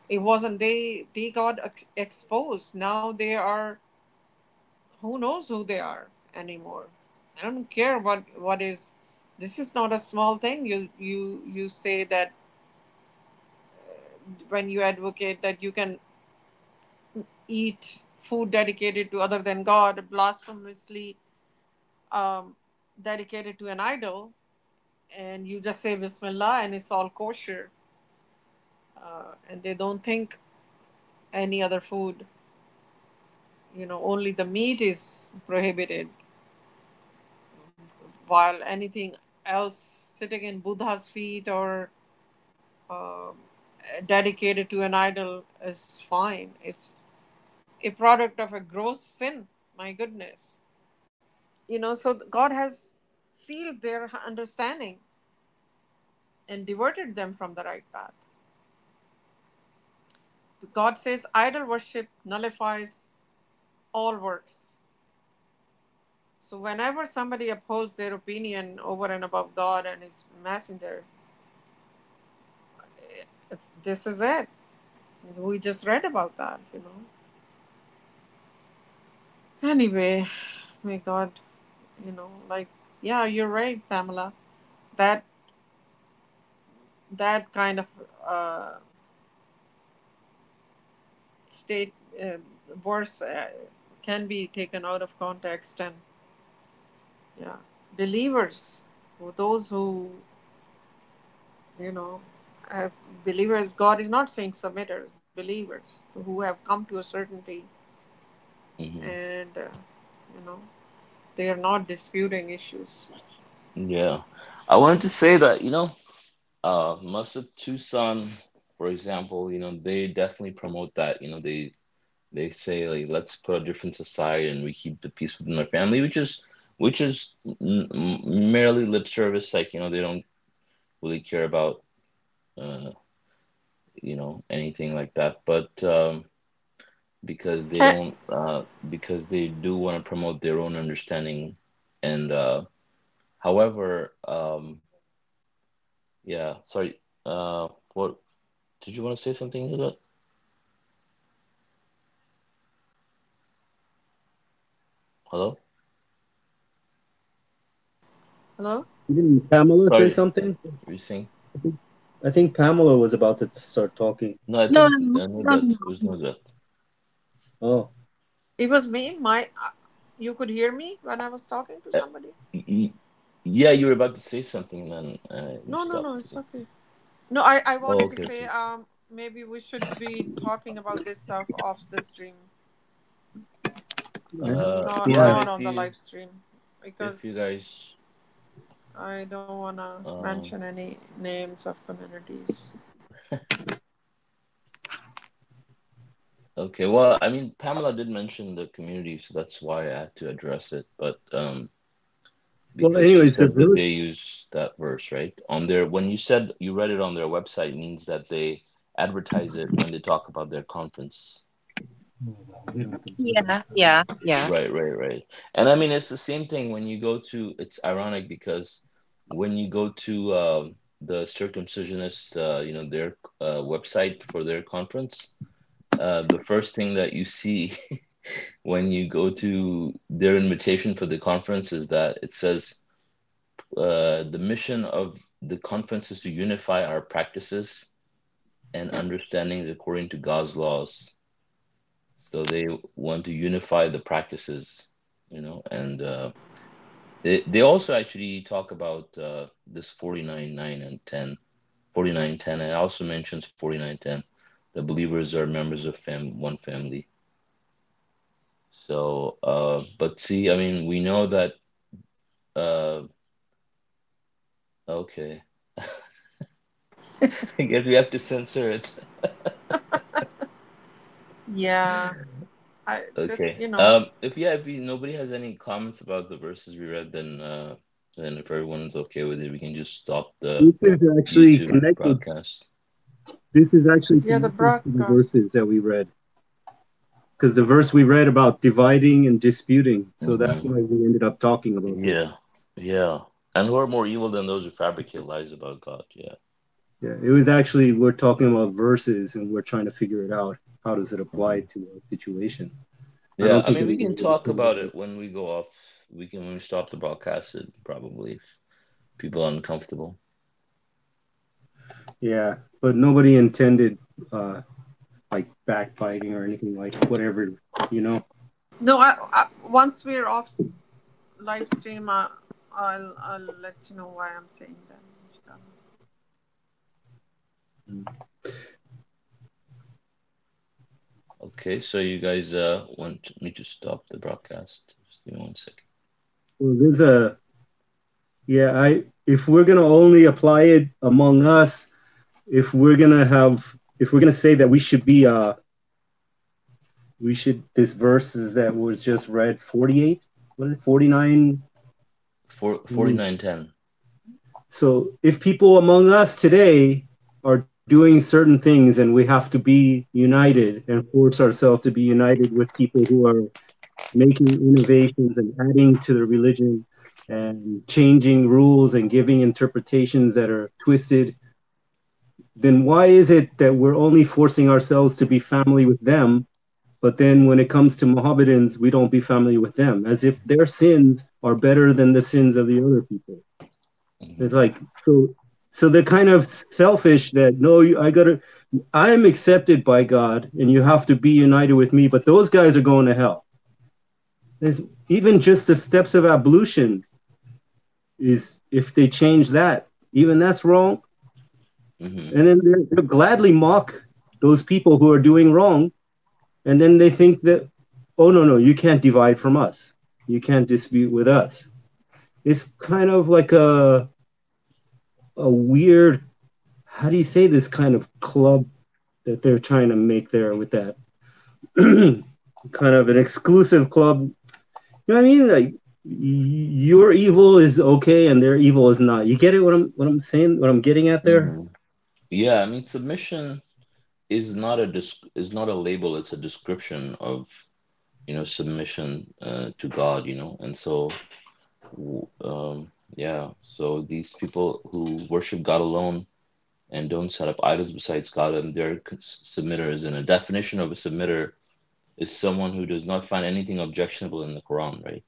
it wasn't they got exposed. Now they are, who knows who they are anymore. I don't care what is. This is not a small thing. You say that when you advocate that you can eat food dedicated to other than God, blasphemously um, dedicated to an idol, and you just say Bismillah and it's all kosher, and they don't think any other food, only the meat is prohibited, while anything else sitting in Buddha's feet or um dedicated to an idol is fine. It's a product of a gross sin. My goodness. So God has sealed their understanding and diverted them from the right path. God says idol worship nullifies all works. So whenever somebody upholds their opinion over and above God and his messenger, this is it. We just read about that. Anyway, may God, like, yeah, you're right, Pamela. That that kind of uh, state verse can be taken out of context, and yeah, believers, those who you know have believers. God is not saying submitters, believers who have come to a certainty, Hmm. and you know they are not disputing issues. Yeah. I wanted to say that, Masjid Tucson, for example, they definitely promote that. They say like let's put our difference aside and we keep the peace within our family, which is merely lip service. Like, they don't really care about uh, anything like that. But Eh, because they do want to promote their own understanding. And however, yeah, sorry. What did you want to say something to that? Hello? Hello. Didn't Pamela say Sorry, something? were you saying? I think Pamela was about to start talking. No, I No, think no, no, Nurdat. no, It was no. Nurdat. Oh, It was me. You could hear me when I was talking to Uh, somebody. y- yeah, you were about to say something, and then you No, no, no. stopped It's again. okay. No, I Oh, wanted to okay, say okay. maybe we should be talking about this stuff off the stream, not Yeah, yeah. not on the live stream, if you because guys, I don't want to um, mention any names of communities. okay. Well, I mean, Pamela did mention the community, so that's why I had to address it. But Well, because she anyways, the said that village. they use that verse, right? On their, when you said you read it on their website, means that they advertise it when they talk about their conference. Yeah, yeah, yeah. Right, right, right. And I mean, it's the same thing when you go to, it's ironic because when you go to the circumcisionist, their website for their conference, the first thing that you see when you go to their invitation for the conference is that it says the mission of the conference is to unify our practices and understandings according to God's laws. So they want to unify the practices, and they also actually talk about this 49:9 and 10. 49:10, and it also mentions 49:10. The believers are members of one family. So, but see, I mean, we know that. Okay, I guess we have to censor it. Yeah, I just, Okay. If nobody has any comments about the verses we read, then if everyone's okay with it, we can just stop the This is actually YouTube connected. broadcast. This is actually yeah, the connected to the broadcast. verses that we read. Because the verse we read about dividing and disputing. So that's Mm-hmm. why we ended up talking about this. Yeah. And who are more evil than those who fabricate lies about God? Yeah. Yeah, it was actually, we're talking about verses and we're trying to figure it out. How does it apply Mm-hmm. to our situation? Yeah, I mean, we can talk about it when we go off. When we stop the broadcast, probably if people are uncomfortable. Yeah, but nobody intended like backbiting or anything like whatever, No, once we're off live stream, I'll let you know why I'm saying that. Okay, so you guys want me to stop the broadcast? Just give me 1 second. Well, if we're gonna only apply it among us, if we're gonna say that this verses that was just read 48, what is it, 49? 49:10. So if people among us today are doing certain things and we have to be united and force ourselves to be united with people who are making innovations and adding to the religion and changing rules and giving interpretations that are twisted, then why is it that we're only forcing ourselves to be family with them, but then when it comes to Mohammedans, we don't be family with them, as if their sins are better than the sins of the other people? It's like, so they're kind of selfish that, no, I'm accepted by God and you have to be united with me, but those guys are going to hell. There's even just the steps of ablution is, if they change that, even that's wrong. Mm-hmm. And then they'll gladly mock those people who are doing wrong. And then they think that, oh, no, you can't divide from us. You can't dispute with us. It's kind of like a weird, how do you say, this kind of club that they're trying to make there with that kind of an exclusive club. You know what I mean? Like, your evil is okay and their evil is not. You get it? What I'm saying? What I'm getting at there? Mm-hmm. Yeah, I mean, submission is not a label. It's a description of submission to God. And so yeah. So these people who worship God alone and don't set up idols besides God, and they're submitters. And a definition of a submitter is someone who does not find anything objectionable in the Quran, right?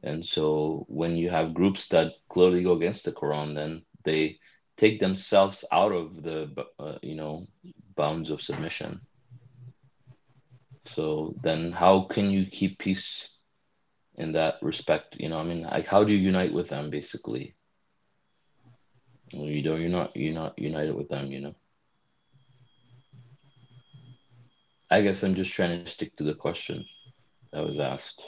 And so when you have groups that clearly go against the Quran, then they take themselves out of the bounds of submission. So then how can you keep peace in that respect? I mean, like, how do you unite with them, basically? You're not united with them. I guess I'm just trying to stick to the question that was asked.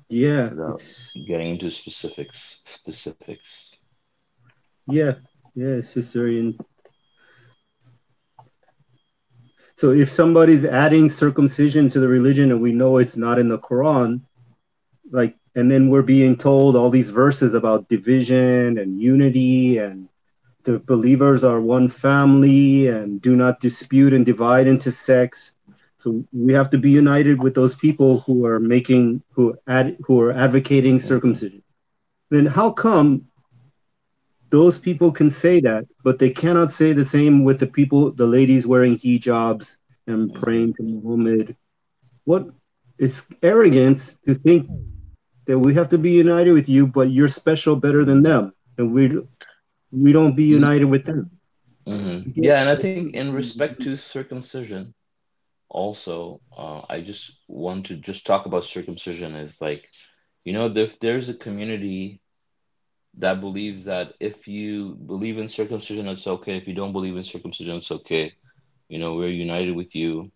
Yeah, Without getting into specifics. Yeah, it's just very. So if somebody's adding circumcision to the religion and we know it's not in the Quran, like, and then we're being told all these verses about division and unity and the believers are one family and do not dispute and divide into sects. So we have to be united with those people who are advocating circumcision. Then how come those people can say that, but they cannot say the same with the ladies wearing hijabs and praying to Muhammad? It's arrogance to think that we have to be united with you, but you're special, better than them. And we don't be united with them. Yeah, and I think in respect to circumcision, also, I just want to just talk about circumcision is like, if there's a community that believes that if you believe in circumcision, it's okay. If you don't believe in circumcision, it's okay. We're united with you.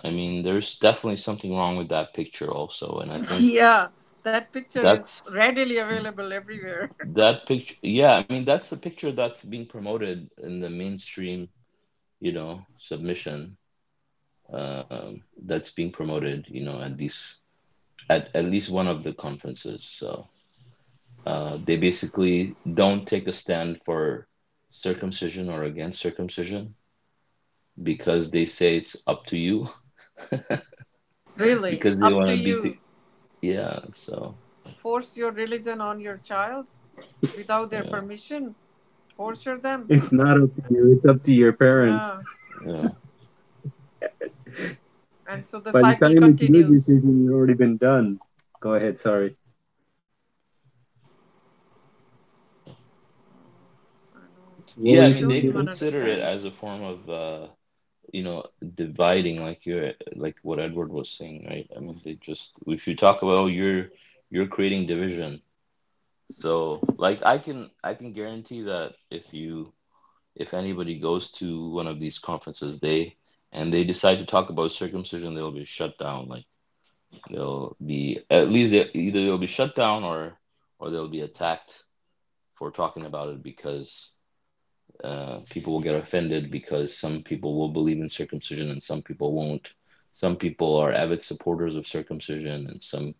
I mean, there's definitely something wrong with that picture also, and I think Yeah, that picture is that's readily available everywhere. that picture. Yeah, I mean, that's the picture that's being promoted in the mainstream, submission, that's being promoted, at least one of the conferences. So they basically don't take a stand for circumcision or against circumcision because they say it's up to you Really, because they up want to to be, you. yeah. So Force your religion on your child without their yeah, permission. Torture them. It's not up to you. It's up to your parents. Yeah. yeah. And so the By the cycle time it's your continues. decision, it's already been done. Go ahead. Sorry. I know. What Yeah, were I you They mean, don't they saying? even consider it understand. as a form of, dividing, like what Edward was saying, right? I mean, they just, if you talk about, oh, you're creating division. So, like, I can guarantee that if anybody goes to one of these conferences, they decide to talk about circumcision, they'll be shut down. Like, they'll be, at least either they'll be shut down, or they'll be attacked for talking about it, because people will get offended because some people will believe in circumcision and some people won't. Some people are avid supporters of circumcision and some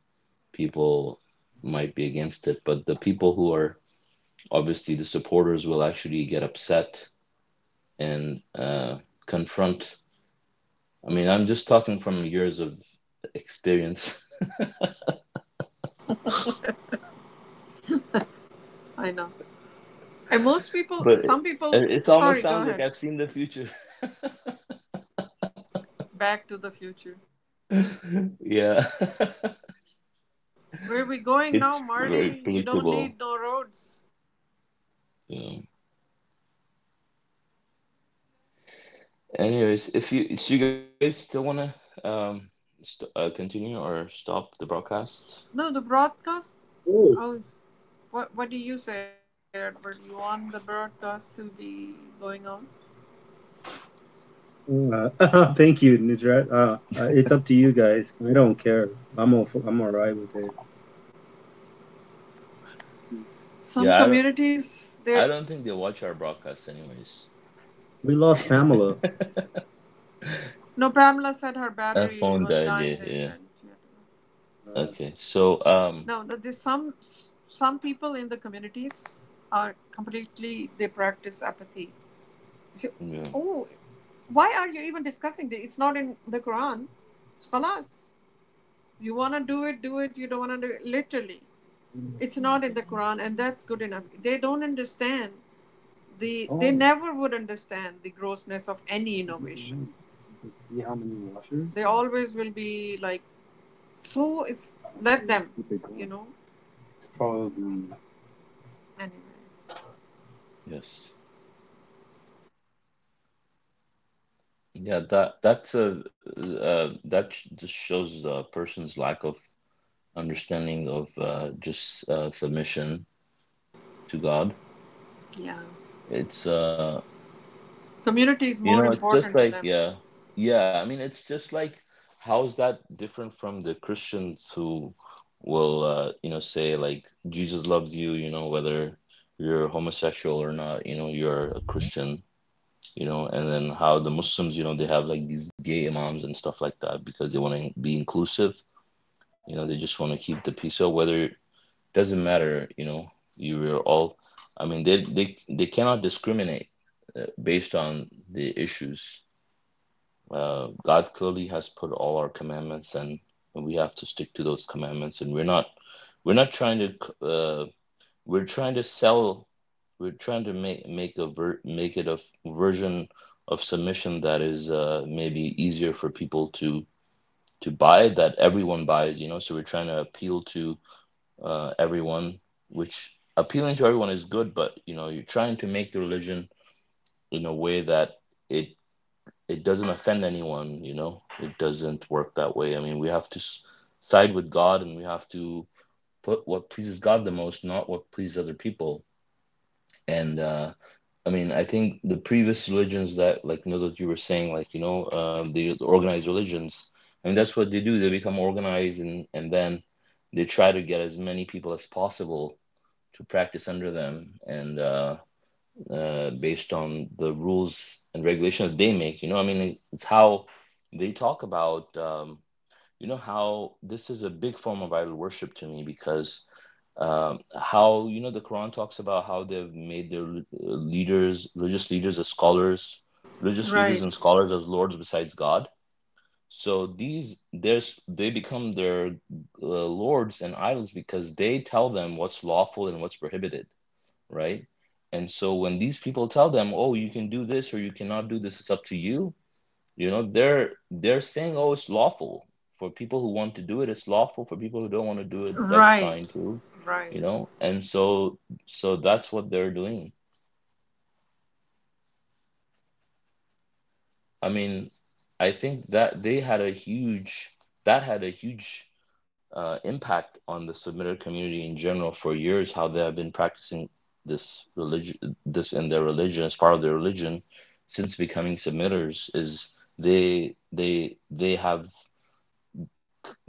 people might be against it. But the people who are obviously the supporters will actually get upset and confront. I mean, I'm just talking from years of experience. I know. And most people, But some people, it almost sorry, go sounds like ahead. I've seen the future. Back to the future. Yeah. Where we going now, It's very Marty? You don't predictable. need no roads. Yeah. Anyways, so you guys still want to continue or stop the broadcast? No, the broadcast. Oh, Oh, what do you say, Edward? You want the broadcast to be going on? thank you, Nujrat. It's up to you guys. I don't care. I'm all right with it. Some Yeah, communities, I they're don't think they watch our broadcast anyways. We lost Pamela. no. Pamela said her Our battery phone was died. Yeah, dying, yeah. and she had to go. Okay, so No, no, there's some people in the communities are completely they practice apathy. So, yeah, oh, why are you even discussing this? It's not in the Quran. It's khalas. You wanna do it. You don't wanna do it. Literally, it's not in the Quran, and that's good enough. They don't understand they Oh, never would understand the grossness of any innovation. see how many washers? They always will be like, so it's let them, Keep it you going. know. It's probably Anyway, yes, yeah. That just shows a person's lack of understanding of just submission to God. yeah, It's community is more it's just important to like, them. yeah. I mean, it's just like, how's that different from the Christians who will, say like Jesus loves you, whether you're homosexual or not, you're a Christian, and then how the Muslims, they have like these gay imams and stuff like that because they want to be inclusive, they just want to keep the peace. So whether, doesn't matter, you're all, I mean, they cannot discriminate based on the issues. God clearly has put all our commandments, and we have to stick to those commandments. And we're not trying to we're trying to sell. We're trying to make it a version of submission that is maybe easier for people to buy, that everyone buys. So we're trying to appeal to everyone, which appealing to everyone is good, but you're trying to make the religion in a way that it it doesn't offend anyone. It doesn't work that way. I mean, we have to side with God, and we have to put what pleases God the most, not what pleases other people. And I mean, I think the previous religions that, like, that you were saying, like, the organized religions, I mean, that's what they do. They become organized, and then they try to get as many people as possible to practice under them, and based on the rules and regulations that they make. I mean, it's how they talk about, how this is a big form of idol worship to me, because how the Quran talks about how they've made their leaders, religious leaders, as scholars, religious leaders Right. and scholars as lords besides God. So they become their lords and idols because they tell them what's lawful and what's prohibited, right? And so when these people tell them, oh, you can do this or you cannot do this, it's up to you, they're saying, oh, it's lawful for people who want to do it, it's lawful for people who don't want to do it, that's Right. fine too. Right. And so that's what they're doing. I mean, I think that had a huge impact on the submitter community in general for years, how they have been practicing this in their religion, as part of their religion, since becoming submitters. Is they have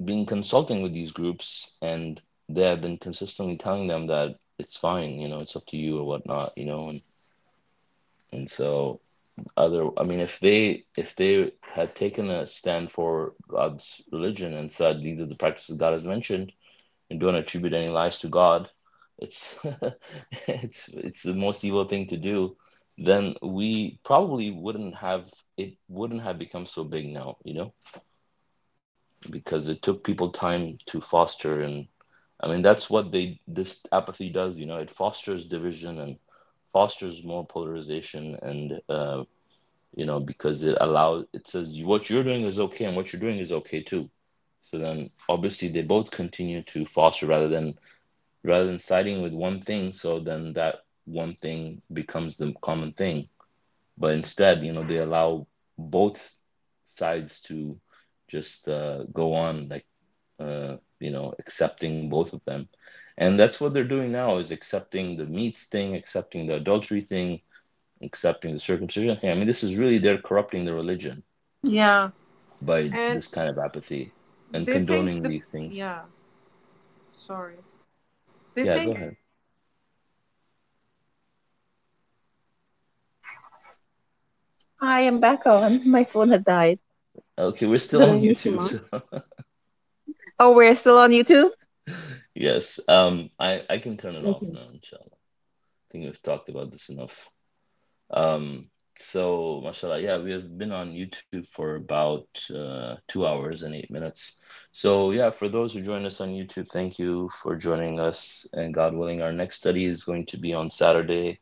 been consulting with these groups, and they have been consistently telling them that it's fine, it's up to you or whatnot, and so I mean, if they had taken a stand for God's religion and said these are the practices God has mentioned, and don't attribute any lies to God, it's it's the most evil thing to do, then we probably wouldn't have become so big now, because it took people time to foster. And I mean, that's what this apathy does, it fosters division and fosters more polarization, and because it says what you're doing is okay and what you're doing is okay too. So then obviously they both continue to foster rather than siding with one thing, so then that one thing becomes the common thing. But instead, they allow both sides to just go on, like, accepting both of them. And that's what they're doing now, is accepting the meats thing, accepting the adultery thing, accepting the circumcision thing. I mean, this is really, they're corrupting the religion Yeah. by And this kind of apathy and they think condoning the these things. yeah. Sorry. They Yeah, go think ahead. I am back on. My phone had died. Okay, we're still Did on I miss you, YouTube, Mom? so Oh, we're still on YouTube? yes. I can turn it off Okay. now, inshallah. I think we've talked about this enough. Um, so, mashallah, yeah, we have been on YouTube for about 2 hours and 8 minutes. So, yeah, for those who join us on YouTube, thank you for joining us. And God willing, our next study is going to be on Saturday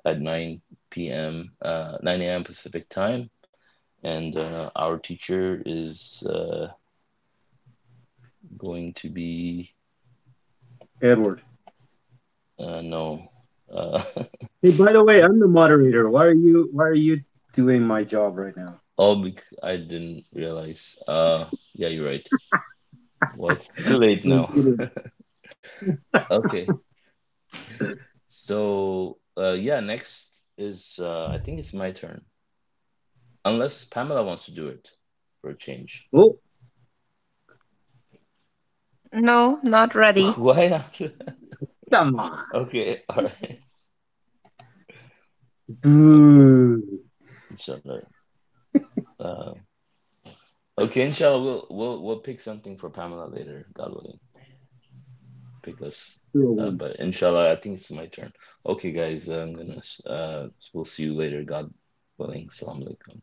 at 9 p.m., 9 a.m. Pacific time. And our teacher is going to be Edward. no. Uh, Hey, by the way, I'm the moderator. Why are you doing my job right now? oh, I didn't realize. Yeah, you're right. Well, it's too late I'm now. kidding. Okay. So, yeah, next is I think it's my turn. Unless Pamela wants to do it for a change. Oh, No, not ready. Why not? come on. Okay, all right. Okay, Boo. inshallah. Uh, okay, inshallah, we'll pick something for Pamela later, God willing. Pick us. 201. But inshallah, I think it's my turn. Okay, guys, we'll see you later, God willing. Assalamu alaikum.